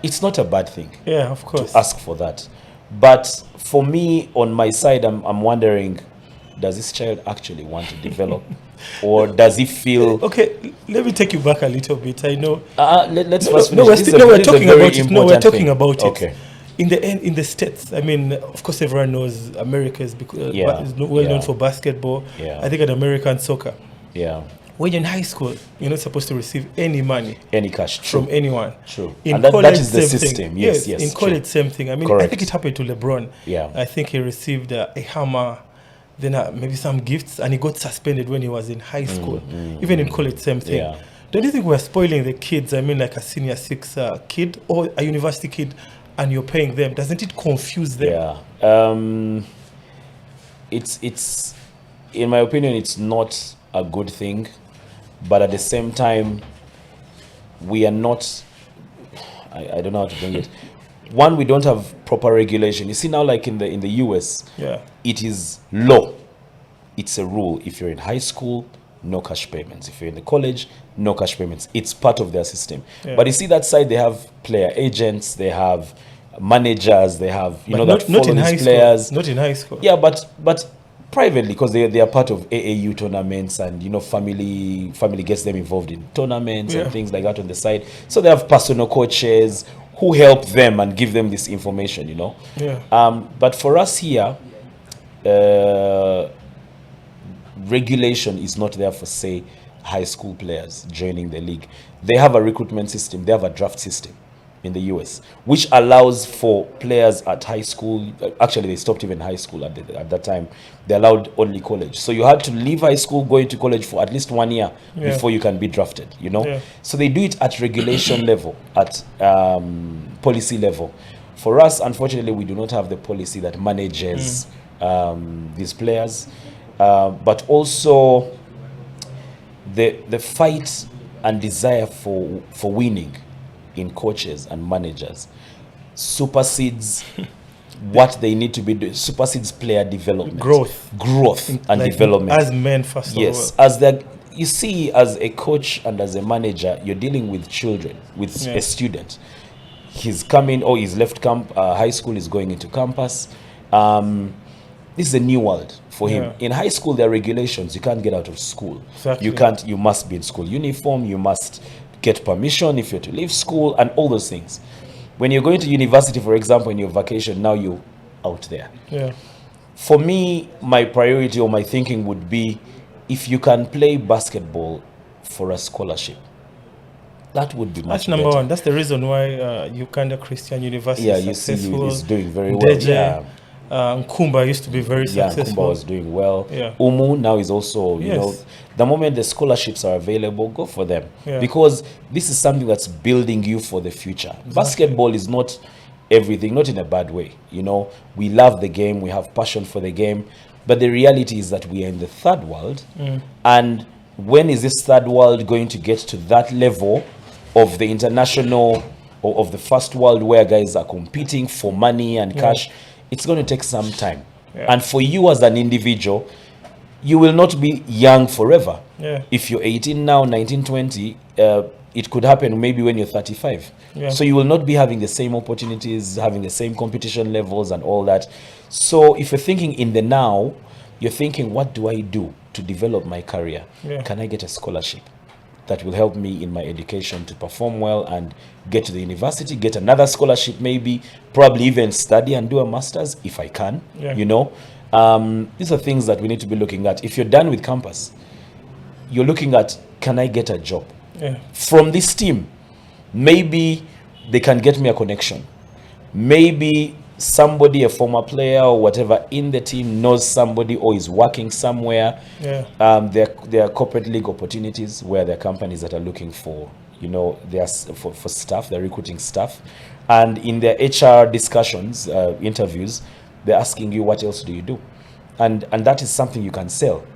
It's not a bad thing. Yeah, of course. To ask for that. But for me, on my side, I'm wondering, does this child actually want to develop? Or does he feel... Okay, let me take you back a little bit. I know... let's first finish. We're talking about it. No, we're talking about it. Okay. In the end, in the States, I mean, of course, everyone knows America is well known for basketball. Yeah. I think in American soccer. Yeah. When you're in high school, you're not supposed to receive any money. Any cash. From anyone. True. In college, that is the same system. Thing. Yes. In college, same thing. I mean, correct. I think it happened to LeBron. Yeah. I think he received a hammer then maybe some gifts, and he got suspended when he was in high school. Even in college, same thing. Yeah. Don't you think we're spoiling the kids? I mean, like a senior 6 kid or a university kid, and you're paying them. Doesn't it confuse them? Yeah. It's in my opinion, it's not a good thing, but at the same time, we are not. I don't know how to bring it. One, we don't have proper regulation. You see now, like in the US, it is law. It's a rule. If you're in high school, no cash payments. If you're in the college, no cash payments. It's part of their system. Yeah. But you see that side, they have player agents, they have managers, they have that follow these players. Not in high school. Yeah, but privately, because they are part of AAU tournaments, and family gets them involved in tournaments and things like that on the side. So they have personal coaches who help them and give them this information. But for us here, regulation is not there for, say, high school players joining the league. They have a recruitment system. They have a draft system in the US, which allows for players at high school. Actually, they stopped even high school at that time. They allowed only college. So you had to leave high school, go into college for at least 1 year before you can be drafted, So they do it at regulation level, at policy level. For us, unfortunately, we do not have the policy that manages these players. But also the fight and desire for winning in coaches and managers supersedes what they need to be doing, supersedes player development, growth and like development as men first. Yes, as that you see, as a coach and as a manager, you're dealing with children, with a student. He's coming, or he's left high school, is going into campus. This is a new world for him. In high school, there are regulations. You can't get out of school. Exactly. You must be in school uniform. You must get permission if you're to leave school, and all those things. When you're going to university, for example, in your vacation, now you're out there. For me, my priority or my thinking would be, if you can play basketball for a scholarship, that would be much That's number better. one. That's the reason why Uganda Christian University is successful. Is doing very well. Nkumba used to be very successful. Nkumba was doing well. Umu now is also, the moment the scholarships are available, go for them. Because this is something that's building you for the future. Exactly. Basketball is not everything, not in a bad way. We love the game, we have passion for the game. But the reality is that we are in the third world. And when is this third world going to get to that level of the international, or of the first world, where guys are competing for money and cash? It's going to take some time. And for you as an individual, you will not be young forever. If you're 18 now, 19, 20, it could happen maybe when you're 35. So you will not be having the same opportunities, having the same competition levels and all that. So if you're thinking in the now, you're thinking, what do I do to develop my career? Can I get a scholarship that will help me in my education to perform well and get to the university, get another scholarship, maybe, probably even study and do a master's if I can, These are things that we need to be looking at. If you're done with campus, you're looking at, can I get a job from this team? Maybe they can get me a connection. Maybe somebody, a former player or whatever in the team, knows somebody or is working somewhere. There are corporate league opportunities where there are companies that are looking for, for staff, they're recruiting staff. And in their HR discussions, interviews, they're asking you, what else do you do? And that is something you can sell.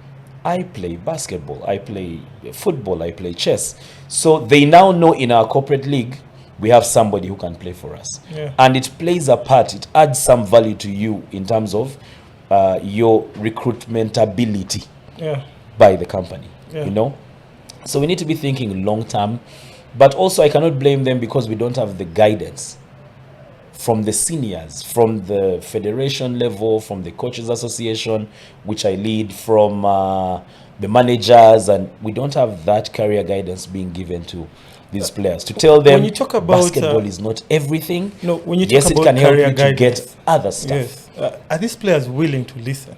I play basketball, I play football, I play chess. So they now know in our corporate league, we have somebody who can play for us. And it plays a part, it adds some value to you in terms of your recruitment ability by the company, So we need to be thinking long term, but also I cannot blame them because we don't have the guidance from the seniors, from the federation level, from the coaches association, which I lead, from the managers, and we don't have that career guidance being given to these players to tell them, when you talk about basketball is not everything. No, when you talk about it can help you to guidance, get other stuff. Are these players willing to listen?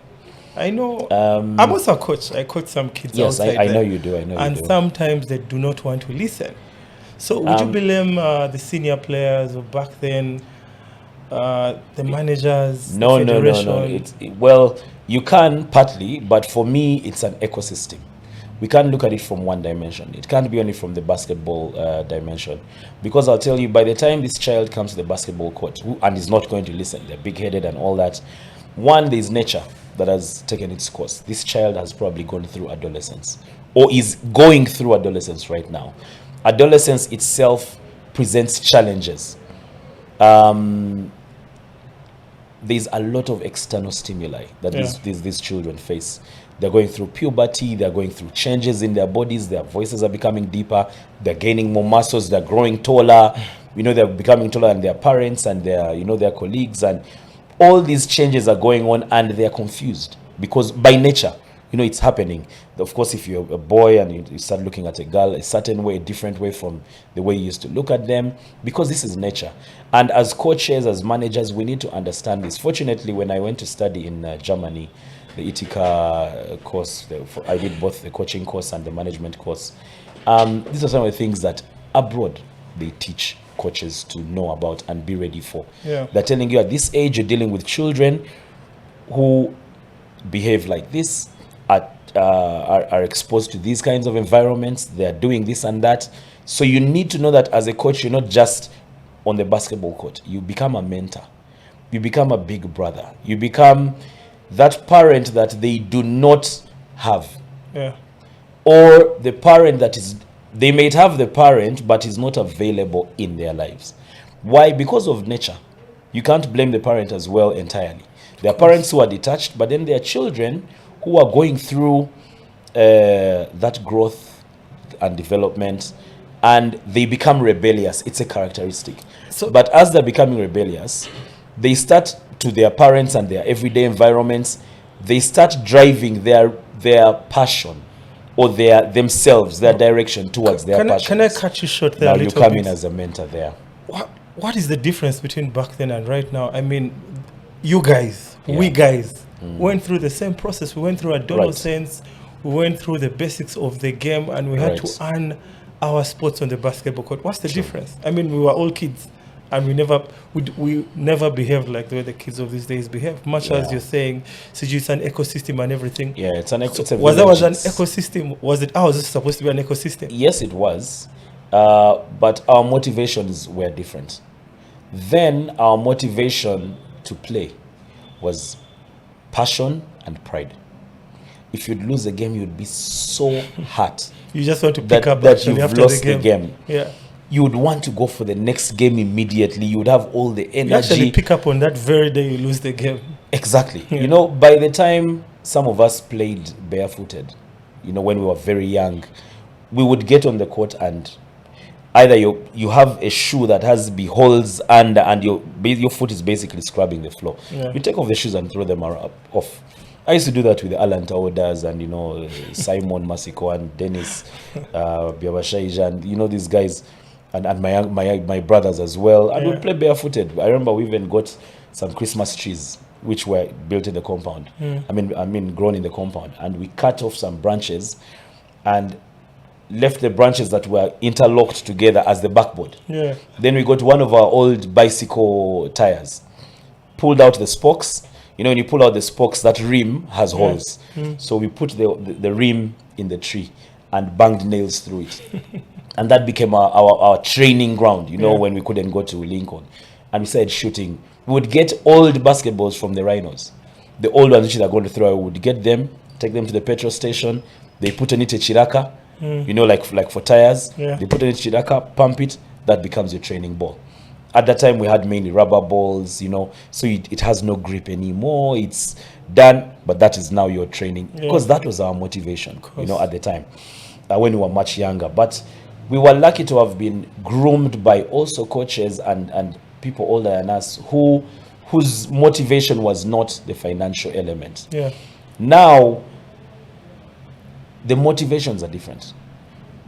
I know. I'm also a coach. I coach some kids. Yes, I know you do. And sometimes they do not want to listen. So would you blame the senior players or back then, the managers? No. You can partly, but for me, it's an ecosystem. We can't look at it from one dimension. It can't be only from the basketball dimension. Because I'll tell you, by the time this child comes to the basketball court and is not going to listen, they're big-headed and all that, one, there's nature that has taken its course. This child has probably gone through adolescence or is going through adolescence right now. Adolescence itself presents challenges. There's a lot of external stimuli that these children face. They're going through puberty, they're going through changes in their bodies, their voices are becoming deeper, they're gaining more muscles, they're growing taller, they're becoming taller than their parents and their colleagues, and all these changes are going on and they're confused because by nature, it's happening. Of course, if you're a boy and you start looking at a girl a certain way, a different way from the way you used to look at them, because this is nature. And as coaches, as managers, we need to understand this. Fortunately, when I went to study in Germany, the Ithaca course, I did both the coaching course and the management course. These are some of the things that abroad they teach coaches to know about and be ready for. They're telling you at this age, you're dealing with children who behave like this, are exposed to these kinds of environments, they're doing this and that. So you need to know that as a coach, you're not just on the basketball court. You become a mentor. You become a big brother. You become that parent that they do not have. Or the parent that is, they may have the parent, but is not available in their lives. Why? Because of nature. You can't blame the parent as well entirely. There are parents who are detached, but then there are children who are going through that growth and development, and they become rebellious. It's a characteristic. But as they're becoming rebellious, they start to their parents and their everyday environments, they start driving their passion or their direction towards their passion. Can I cut you short there? Now you come in as a mentor there. What is the difference between back then and right now? I mean, you guys, we guys, went through the same process. We went through adolescence, we went through the basics of the game, and we had to earn our spots on the basketball court. What's the difference? I mean, we were all kids, and we never behaved like the way the kids of these days behave. Much as you're saying, it's an ecosystem and everything. Yeah, it's an ecosystem. Was an ecosystem? Was it? Was this supposed to be an ecosystem? Yes, it was, but our motivations were different. Then our motivation to play was passion and pride. If you'd lose a game, you'd be so hurt. You just want to pick up that you've lost the game. Yeah. You would want to go for the next game immediately. You would have all the energy. You actually pick up on that very day you lose the game. Exactly. Yeah. By the time some of us played barefooted, when we were very young, we would get on the court and either you have a shoe that has holes and your foot is basically scrubbing the floor. Yeah. You take off the shoes and throw them off. I used to do that with the Alan Taodas and Simon Masiko and Dennis Biabashaija and these guys and my brothers as well. And we'd play barefooted. I remember we even got some Christmas trees which were built in the compound. I mean grown in the compound, and we cut off some branches and left the branches that were interlocked together as the backboard. Yeah. Then we got one of our old bicycle tires, pulled out the spokes. When you pull out the spokes, that rim has holes. So we put the rim in the tree and banged nails through it. And that became our training ground, when we couldn't go to Lincoln. And we started shooting. We would get old basketballs from the rhinos. The old ones which they're going to throw, we would get them, take them to the petrol station. They put on it a chiraka, like for tires. Yeah. They put on it a chiraka, pump it, that becomes your training ball. At that time, we had mainly rubber balls, so it has no grip anymore. It's done, but that is now your training. Because that was our motivation, at the time, when we were much younger. But we were lucky to have been groomed by also coaches and people older than us whose motivation was not the financial element. Yeah. Now, the motivations are different.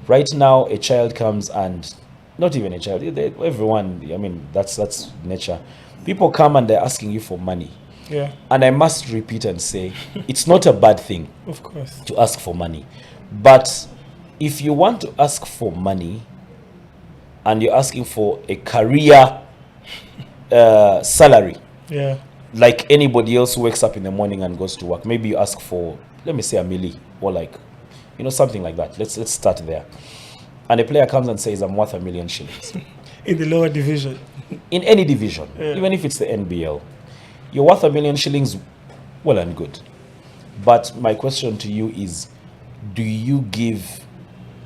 Right now, a child comes and not even a child, everyone, that's nature. People come and they're asking you for money. Yeah. And I must repeat and say, it's not a bad thing, of course, to ask for money. But if you want to ask for money and you're asking for a career salary, like anybody else who wakes up in the morning and goes to work, maybe you ask for, let me say, a milli, or like, something like that. Let's start there. And a player comes and says, I'm worth 1 million shillings. In the lower division. In any division, even if it's the NBL, you're worth 1 million shillings, well and good. But my question to you is,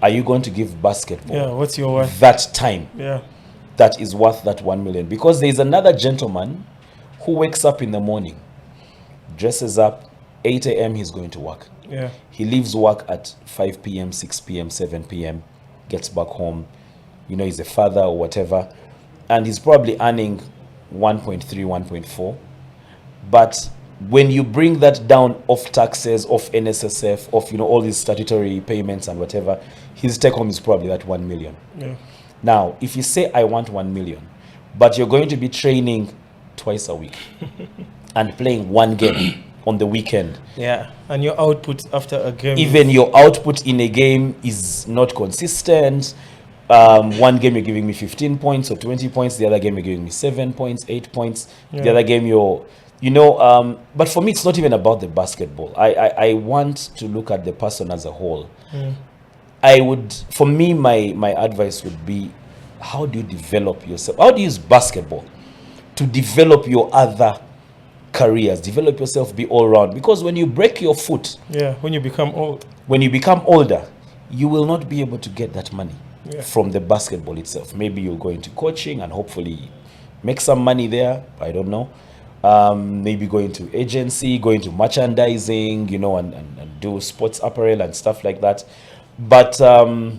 are you going to give basketball what's your worth? that time that is worth that 1 million? Because there's another gentleman who wakes up in the morning, dresses up, 8 a.m. he's going to work. He leaves work at 5 p.m., 6 p.m., 7 p.m., gets back home. He's a father or whatever, and he's probably earning 1.3, 1.4. But when you bring that down off taxes, off NSSF, off all these statutory payments and whatever, his take home is probably that 1 million. Now, if you say I want 1 million, but you're going to be training twice a week and playing one game on the weekend, and your output after a game, even your output in a game is not consistent. One game you're giving me 15 points or 20 points, the other game you're giving me 7 points, 8 points, the other game but for me it's not even about the basketball. I want to look at the person as a whole. For me, my advice would be, how do you develop yourself? How do you use basketball to develop your other careers, develop yourself, be all round? Because when you break your foot, when you become older, you will not be able to get that money from the basketball itself. Maybe you'll go into coaching and hopefully make some money there. I don't know. Maybe go into agency, go into merchandising, and do sports apparel and stuff like that. But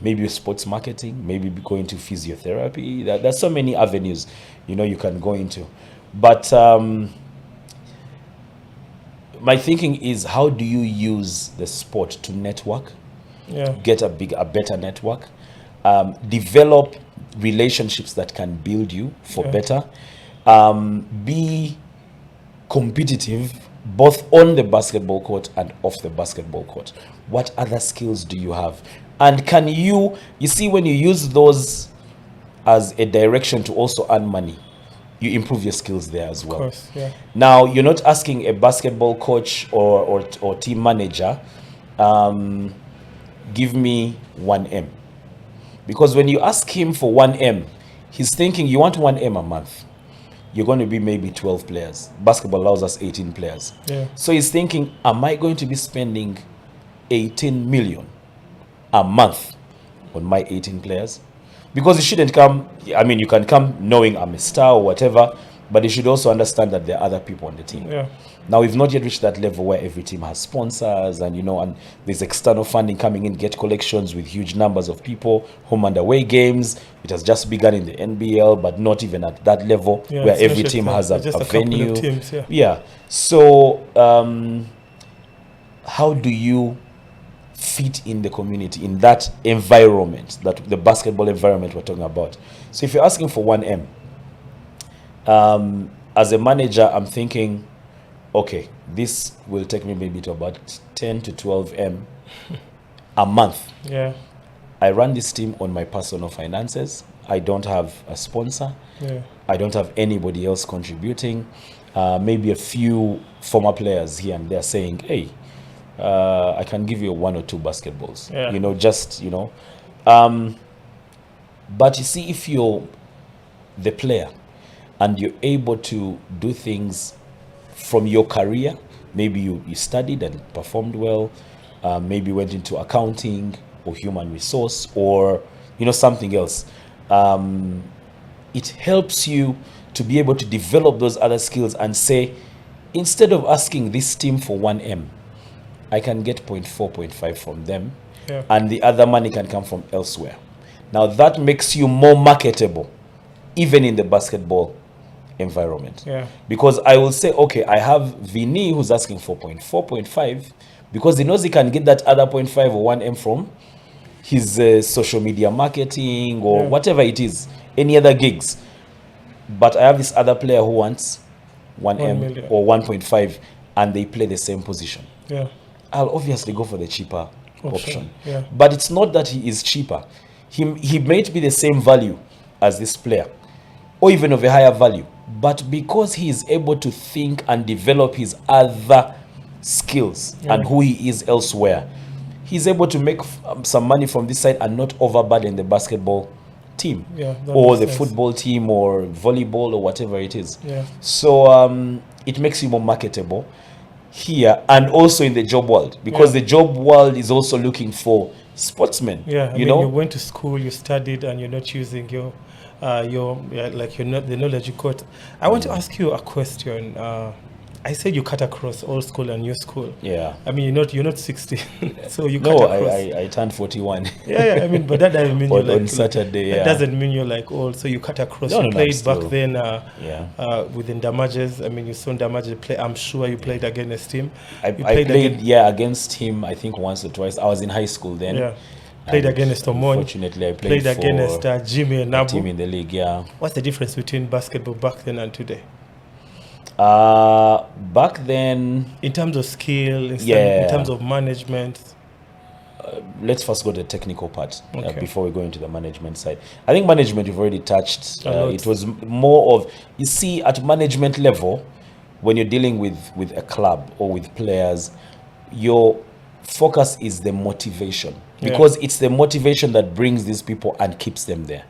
maybe sports marketing, maybe go into physiotherapy. There's so many avenues, you can go into. But my thinking is, how do you use the sport to network? Get a better network. Develop relationships that can build you for better. Be competitive both on the basketball court and off the basketball court. What other skills do you have? And can you see, when you use those as a direction to also earn money, you improve your skills there as well. Of course, Now, you're not asking a basketball coach or team manager, give me 1M. Because when you ask him for 1M, he's thinking you want 1M a month. You're going to be maybe 12 players. Basketball allows us 18 players. So he's thinking, am I going to be spending 18 million a month on my 18 players? Because you shouldn't come, you can come knowing I'm a star or whatever, but you should also understand that there are other people on the team. Now, we've not yet reached that level where every team has sponsors and, and there's external funding coming in, get collections with huge numbers of people, home and away games. It has just begun in the NBL, but not even at that level where every team has a venue. Teams, So, how do you fit in the community, in that environment, that the basketball environment we're talking about? So if you're asking for 1M, as a manager, I'm thinking, okay, this will take me maybe to about 10 to 12M a month. I run this team on my personal finances. I don't have a sponsor. I don't have anybody else contributing. Maybe a few former players here and there saying, hey, I can give you 1 or 2 basketballs. But you see, if you're the player and you're able to do things from your career, maybe you studied and performed well, maybe went into accounting or human resource or something else, it helps you to be able to develop those other skills and say, instead of asking this team for 1M, I can get 0.4, 0.5 from them, and the other money can come from elsewhere. Now that makes you more marketable, even in the basketball environment. Because I will say, okay, I have Vinny who's asking for 0.4, 0.5, because he knows he can get that other 0.5 or 1M from his social media marketing or whatever it is, any other gigs. But I have this other player who wants 1M or 1.5, and they play the same position. I'll obviously go for the cheaper option. But it's not that he is cheaper. He might be the same value as this player, or even of a higher value, but because he is able to think and develop his other skills and who he is elsewhere, he's able to make some money from this side and not overburden the basketball team or the football team or volleyball or whatever it is. So it makes you more marketable here and also in the job world, because the job world is also looking for sportsmen. You went to school, you studied, and you're not using your the knowledge you got. I want to ask you a question. I said you cut across old school and new school. I mean, you're not 60, so you cut across. I turned 41. I mean, but that doesn't mean you're like on Saturday. That doesn't mean you're like old. So you cut across. You played back then. Within Damages. I mean, you saw Damages play. I'm sure you played against him. I played against him. I think once or twice. I was in high school then. Played against Omon. Unfortunately, I played against Jimmy and Nabu. Team in the league. What's the difference between basketball back then and today? Back then, in terms of skill, in terms of management, let's first go to the technical part before we go into the management side. I think management we've already touched. It was more of, you see, at management level, when you're dealing with a club or with players, your focus is the motivation, because it's the motivation that brings these people and keeps them there.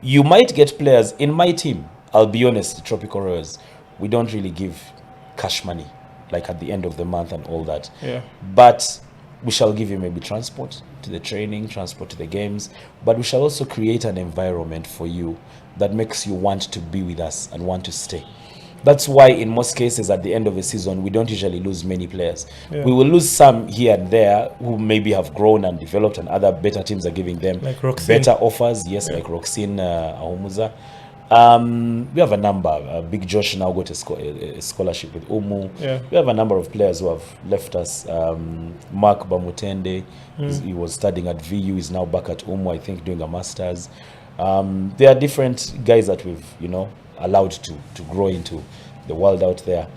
You might get players in my team. I'll be honest, the Tropical Royals, we don't really give cash money, like at the end of the month and all that. But we shall give you maybe transport to the training, transport to the games, but we shall also create an environment for you that makes you want to be with us and want to stay. That's why in most cases at the end of a season, we don't usually lose many players. We will lose some here and there who maybe have grown and developed, and other better teams are giving them like better offers. Like Roxine Ahumuza. We have a number. Big Josh now got a scholarship with Umu. We have a number of players who have left us. Mark Bamutende, he was studying at VU, is now back at Umu, I think, doing a master's. There are different guys that we've, allowed to grow into the world out there.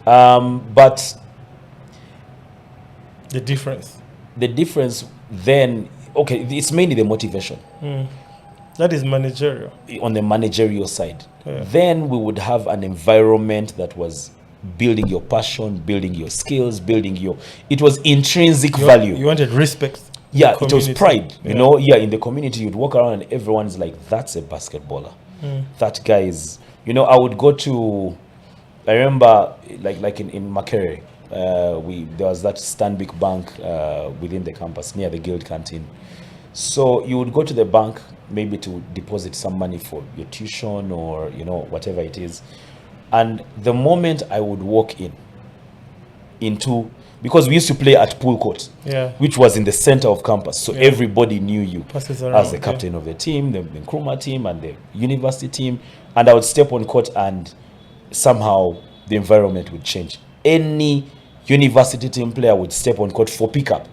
But the difference then, it's mainly the motivation. That is managerial. On the managerial side. Then we would have an environment that was building your passion, building your skills, it was intrinsic value. You wanted respect. It was pride. In the community, you'd walk around and everyone's like, that's a basketballer. That guy is, I would go to, I remember like in Makerere, there was that Stanbic Bank within the campus near the Guild Canteen. So you would go to the bank maybe to deposit some money for your tuition or whatever it is, and the moment I would walk into, because we used to play at Pool Court, which was in the center of campus, so everybody knew you as the captain of the team, the Nkrumah team and the university team, and I would step on court and somehow the environment would change. Any university team player would step on court for pickup,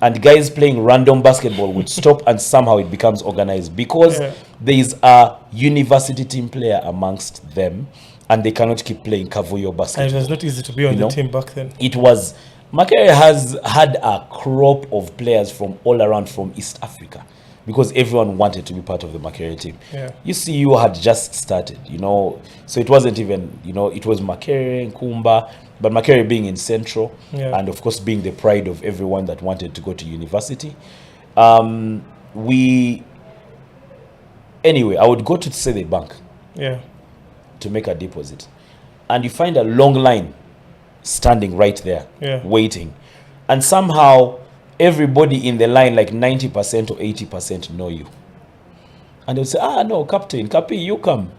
and guys playing random basketball would stop, and somehow it becomes organized because there is a university team player amongst them, and they cannot keep playing Kawowo basketball. And it was not easy to be on the team back then. It was. Makerere has had a crop of players from all around from East Africa, because everyone wanted to be part of the Makerere team. You see, you had just started, so it wasn't even, it was Makerere, Nkumba, but Makerere being in Central, and of course being the pride of everyone that wanted to go to university. Anyway, I would go to, say, the bank to make a deposit, and you find a long line standing right there, waiting, and somehow everybody in the line, like 90% or 80%, know you, and they'll say, no, Captain Kapi, you come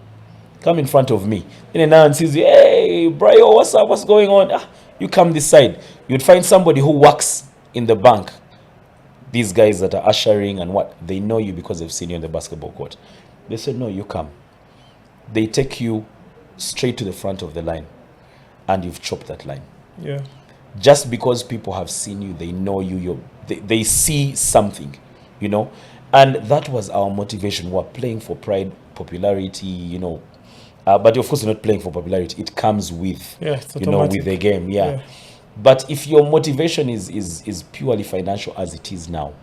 in front of me. Then now and sees you, hey Brio, what's up, what's going on? You come this side. You'd find somebody who works in the bank, these guys that are ushering and what, they know you because they've seen you on the basketball court. They say, no, you come. They take you straight to the front of the line, and you've chopped that line. Just because people have seen you, they know you, they see something, and that was our motivation. We're playing for pride, popularity, but of course we're not playing for popularity. It comes with, with the game. But if your motivation is purely financial, as it is now,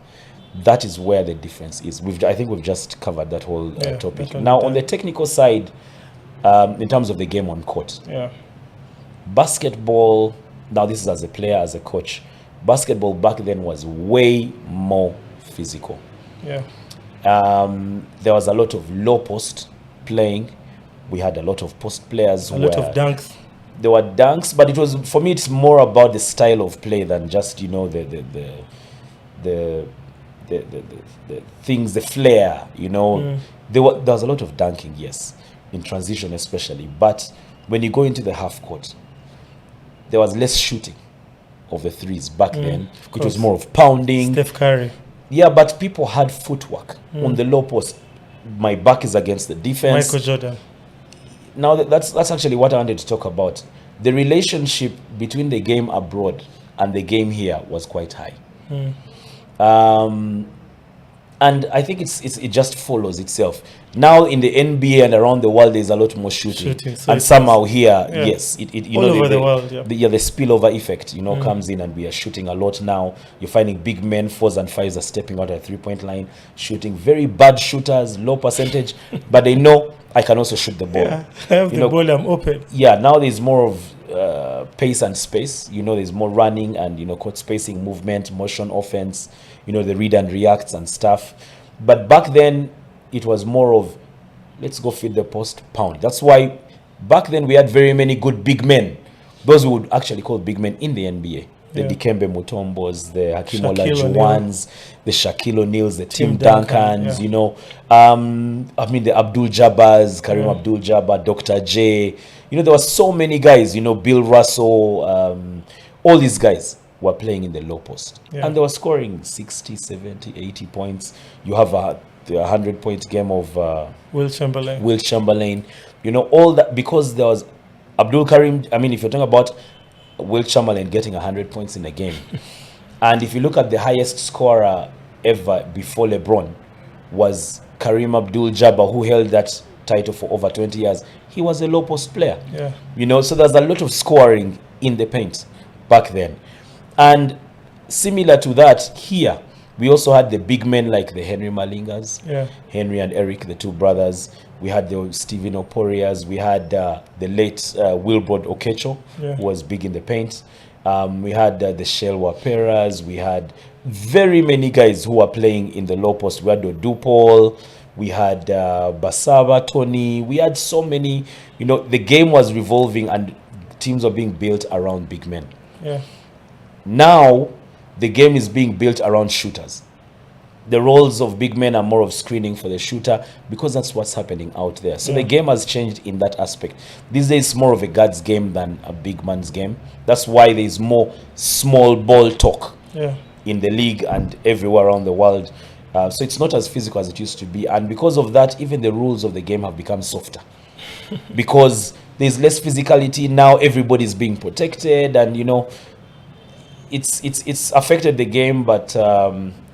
that is where the difference is. I think we've just covered that whole topic. Now, on the technical side, in terms of the game on court. Yeah. Basketball, now this is as a player, as a coach, basketball back then was way more physical. Yeah. There was a lot of low post playing. We had a lot of post players. A lot of dunks. There were dunks, but it was, for me, it's more about the style of play than just, you know, the things, the flair, you know. There was a lot of dunking, yes, in transition especially. But when you go into the half court, there was less shooting of the threes back then. It was more of pounding. Steph Curry. Yeah, but people had footwork on the low post. My back is against the defense. Michael Jordan. Now that's actually what I wanted to talk about. The relationship between the game abroad and the game here was quite high. And I think it just follows itself. Now in the NBA and around the world, there's a lot more shooting. So and somehow here, yes, you all know, over the world, the spillover effect, you know, comes in, and we are shooting a lot now. You're finding big men, 4s and 5s, are stepping out at 3-point line, shooting. Very bad shooters, low percentage, but they know I can also shoot the ball. Yeah, I have the ball, I'm open. Yeah, now there's more of pace and space. You know, there's more running and, you know, court spacing, movement, motion, offense, you know, the read and reacts and stuff. But back then, it was more of, let's go feed the post, pound. That's why back then we had very many good big men. Those we would actually call big men in the NBA. The Dikembe Mutombos, the Hakeem Olajuwons, the Shaquille O'Neals, the Tim Duncans, you know. I mean, the Abdul Jabbars, Kareem Abdul Jabbar, Dr. J. You know, there were so many guys, you know, Bill Russell, all these guys were playing in the low post. And they were scoring 60, 70, 80 points. You have the 100-point game of Will Chamberlain. Will Chamberlain. You know, all that, because there was Abdul Karim. I mean, if you're talking about Will Chamberlain getting 100 points in a game, and if you look at the highest scorer ever before LeBron was Kareem Abdul-Jabbar, who held that title for over 20 years. He was a low post player. You know, so there's a lot of scoring in the paint back then. And similar to that, here we also had the big men like the Henry Malingas, Henry and Eric, the two brothers. We had the Stephen Oporias. We had the late Wilbrod Okecho, who was big in the paint. We had the Shelwa Peras. We had very many guys who were playing in the low post. We had Dupol. We had Basava, Tony. We had so many. You know, the game was revolving and teams were being built around big men. Now, the game is being built around shooters. The roles of big men are more of screening for the shooter because that's what's happening out there. So the game has changed in that aspect. These days, it's more of a guard's game than a big man's game. That's why there's more small ball talk in the league and everywhere around the world. So it's not as physical as it used to be. And because of that, even the rules of the game have become softer. Because there's less physicality. Now everybody's being protected, and, you know, it's affected the game, but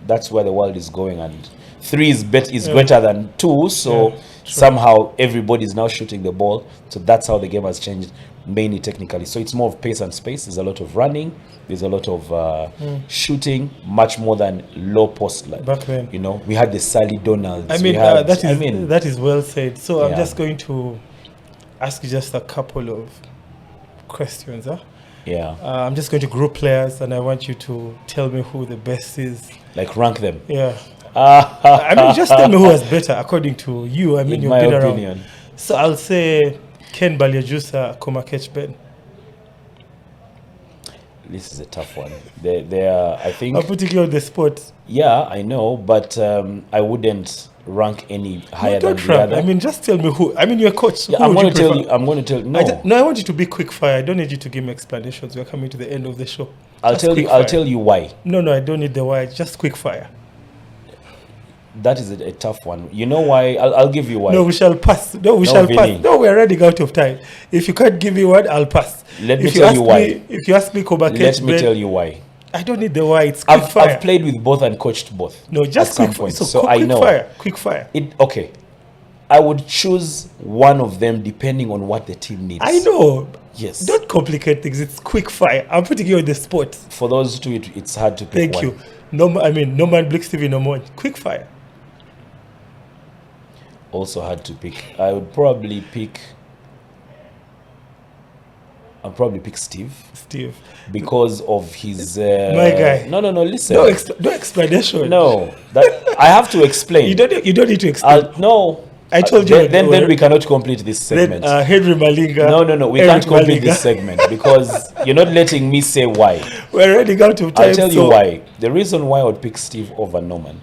that's where the world is going, and 3 is better than 2, so somehow everybody's now shooting the ball. So that's how the game has changed, mainly technically. So it's more of pace and space. There's a lot of running, there's a lot of shooting, much more than low post. Like, back then, you know, we had the Sally Donalds. I mean, that is well said. So I'm just going to ask you just a couple of questions. I'm just going to group players, and I want you to tell me who the best is. Like rank them. I mean, just tell me who is better according to you. I mean, you've been around. So I'll say Ken Balyajusa, Komakech Ben. This is a tough one. They are, I think. I'm putting you on the spot. Yeah, I know, but I wouldn't rank any higher than the other. I mean, just tell me who. I mean, you're a coach. Yeah, I'm going to tell you. I'm going to tell. No, I want you to be quick fire. I don't need you to give me explanations. We're coming to the end of the show. I'll tell you why. No, I don't need the why. Just quick fire. That is a tough one. You know why? I'll give you why. No, we shall pass. No, shall Vinny. Pass. No, we're running out of time. If you can't give me one, I'll pass. Let me tell you why. If you ask me, Kobaket, let me tell you why. I don't need the why. It's quick fire. I've played with both and coached both. No, just quick fire. So I know. Quick fire. Okay. I would choose one of them depending on what the team needs. I know. Yes. Don't complicate things. It's quick fire. I'm putting you on the spot. For those two, it's hard to pick one. Thank you. Norman Blick, Stevie, Nomon. Quick fire. Also hard to pick. I would probably pick I'll probably pick Steve. Steve. Because of his... My guy. No, listen. No explanation. No, that I have to explain. You don't need to explain. No. I told you. Then we cannot complete this segment. Then, Henry Malinga. No, we can't complete this segment because you're not letting me say why. We're running out of time. I'll tell you why. The reason why I would pick Steve over Norman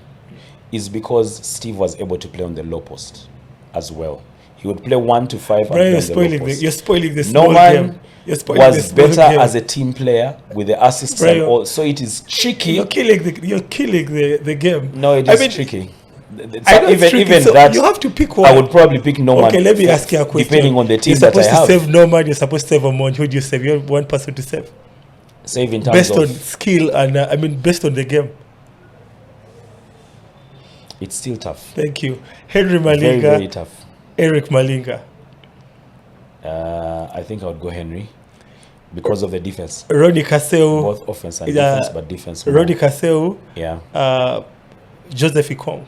is because Steve was able to play on the low post as well. He would play 1 to 5. Brian, you're spoiling the small Norman game. You're spoiling was better as a team player with the assists Brian, and all. So it is tricky. You're killing the game. No, it is tricky. Even so that you have to pick one. I would probably pick Norman. Okay, let me ask you a question. Depending on the team that I have. You're supposed to save Norman. You're supposed to save Amon. Who do you save? You have one person to save. Save in terms based on skill and based on the game. It's still tough. Thank you, Henry Malinga. Very, very tough. Eric Malinga. I think I would go Henry because of the defense. Ronnie Kaseu. Both offense and defense, but defense. Ronnie Kaseu. Yeah. Joseph Ikong.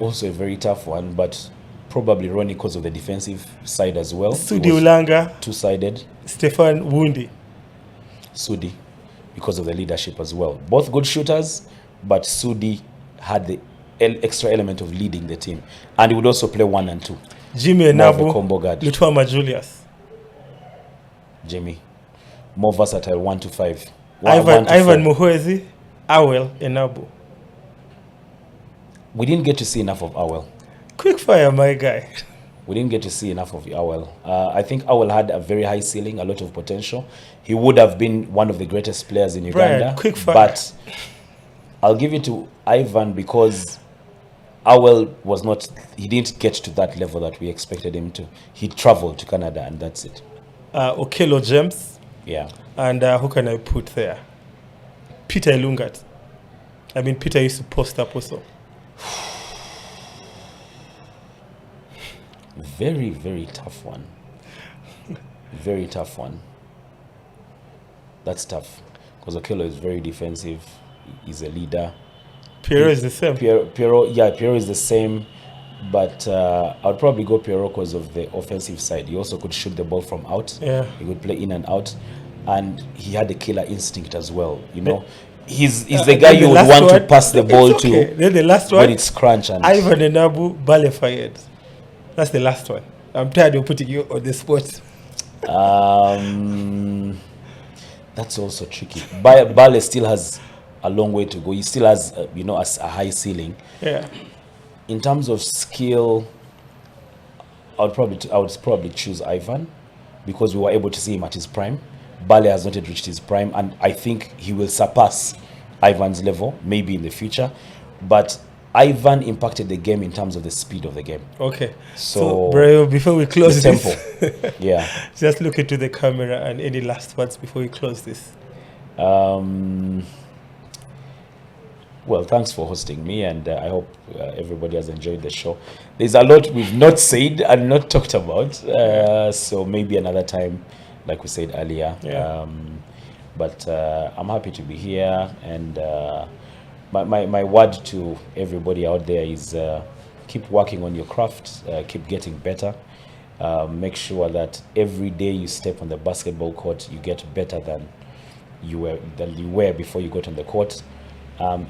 Also a very tough one, but probably Ronnie because of the defensive side as well. Sudi Ulanga. Two-sided. Stefan Wundi. Sudi because of the leadership as well. Both good shooters, but Sudi had the extra element of leading the team. And he would also play 1 and 2. Jimmy Enabu. Combo guard. Lutwama Julius. Jimmy. More versatile 1 to 5. Ivan Muhwezi. Awel Enabu. We didn't get to see enough of Awel. Quick fire, my guy. We didn't get to see enough of Awel. I think Awel had a very high ceiling, a lot of potential. He would have been one of the greatest players in Uganda. Brian, quick fire. But I'll give it to Ivan because Awel was not, he didn't get to that level that we expected him to. He traveled to Canada and that's it. Okello James. Yeah. And who can I put there? Peter Ilungat. I mean, Peter used to post up also. Very, very tough one. Very tough one. That's tough. Because Okello is very defensive. He's a leader. Piero is the same. Piero is the same. But I'd probably go Piero because of the offensive side. He also could shoot the ball from out. Yeah. He could play in and out. And he had a killer instinct as well, you know. He's the guy you would want to pass the ball to. Then the last one. When it's crunch. And Ivan Enabu, Bale Fayed. That's the last one. I'm tired of putting you on the spot. That's also tricky. Bale still has a long way to go. He still has, a high ceiling. Yeah. In terms of skill, I would probably choose Ivan because we were able to see him at his prime. Bale has not yet reached his prime, and I think he will surpass Ivan's level, maybe in the future. But Ivan impacted the game in terms of the speed of the game. Okay. So Brayo, before we close this, tempo. Yeah. Just look into the camera and any last words before we close this. Well, thanks for hosting me, and I hope everybody has enjoyed the show. There's a lot we've not said and not talked about, so maybe another time, like we said earlier. Yeah. But I'm happy to be here, and my word to everybody out there is keep working on your craft, keep getting better. Make sure that every day you step on the basketball court, you get better than you were before you got on the court.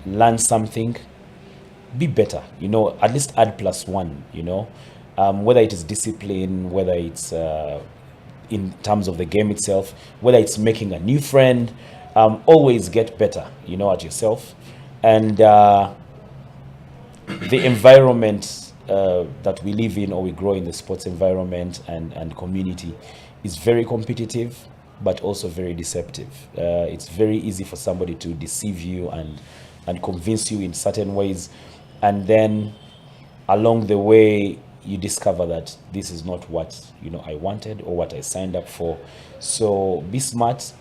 Learn something, be better, at least add +1, whether it is discipline, whether it's in terms of the game itself, whether it's making a new friend, always get better, at yourself. And the environment that we live in, or we grow in, the sports environment and community, is very competitive, but also very deceptive. It's very easy for somebody to deceive you and convince you in certain ways, and then along the way you discover that this is not what I wanted or what I signed up for. So be smart.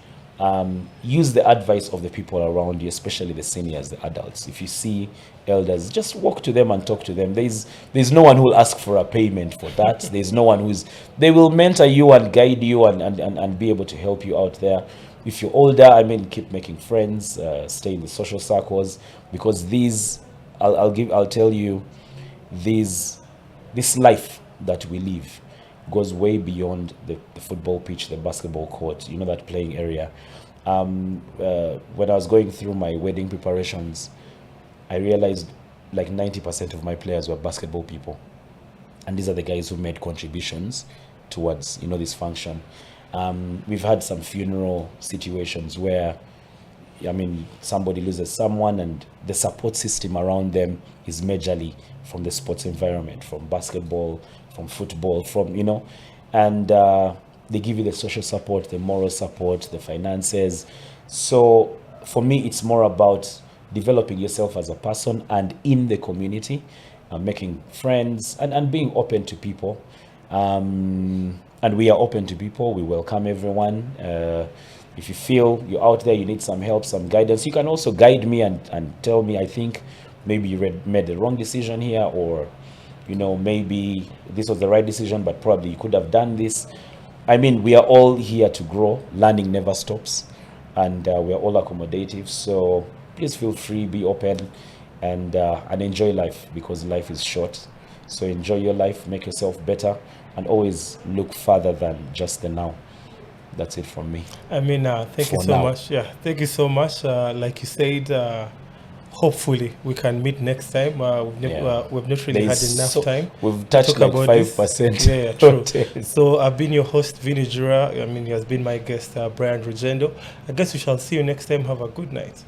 Use the advice of the people around you, especially the seniors, the adults. If you see elders, just walk to them and talk to them. There's no one who will ask for a payment for that. There's no one they will mentor you and guide you and be able to help you out there. If you're older, keep making friends, stay in the social circles, because I'll tell you, this life that we live, goes way beyond the football pitch, the basketball court, that playing area. When I was going through my wedding preparations, I realized like 90% of my players were basketball people. And these are the guys who made contributions towards, this function. We've had some funeral situations where, somebody loses someone and the support system around them is majorly from the sports environment, from basketball, from football, and they give you the social support, the moral support, the finances. So for me, it's more about developing yourself as a person and in the community, making friends and being open to people. And we are open to people. We welcome everyone. If you feel you're out there, you need some help, some guidance, you can also guide me and tell me, I think maybe you made the wrong decision here, or, maybe this was the right decision, but probably you could have done this. We are all here to grow. Learning never stops, and we are all accommodative. So please feel free, be open, and enjoy life, because life is short. So enjoy your life, make yourself better, and always look further than just the now. That's it from me. Thank you so much. Yeah, thank you so much. Like you said, hopefully we can meet next time. We've not really had enough time. We've touched like 5%. Yeah, true. So I've been your host, Vinny Jura. He has been my guest, Brian Rugyendo. I guess we shall see you next time. Have a good night.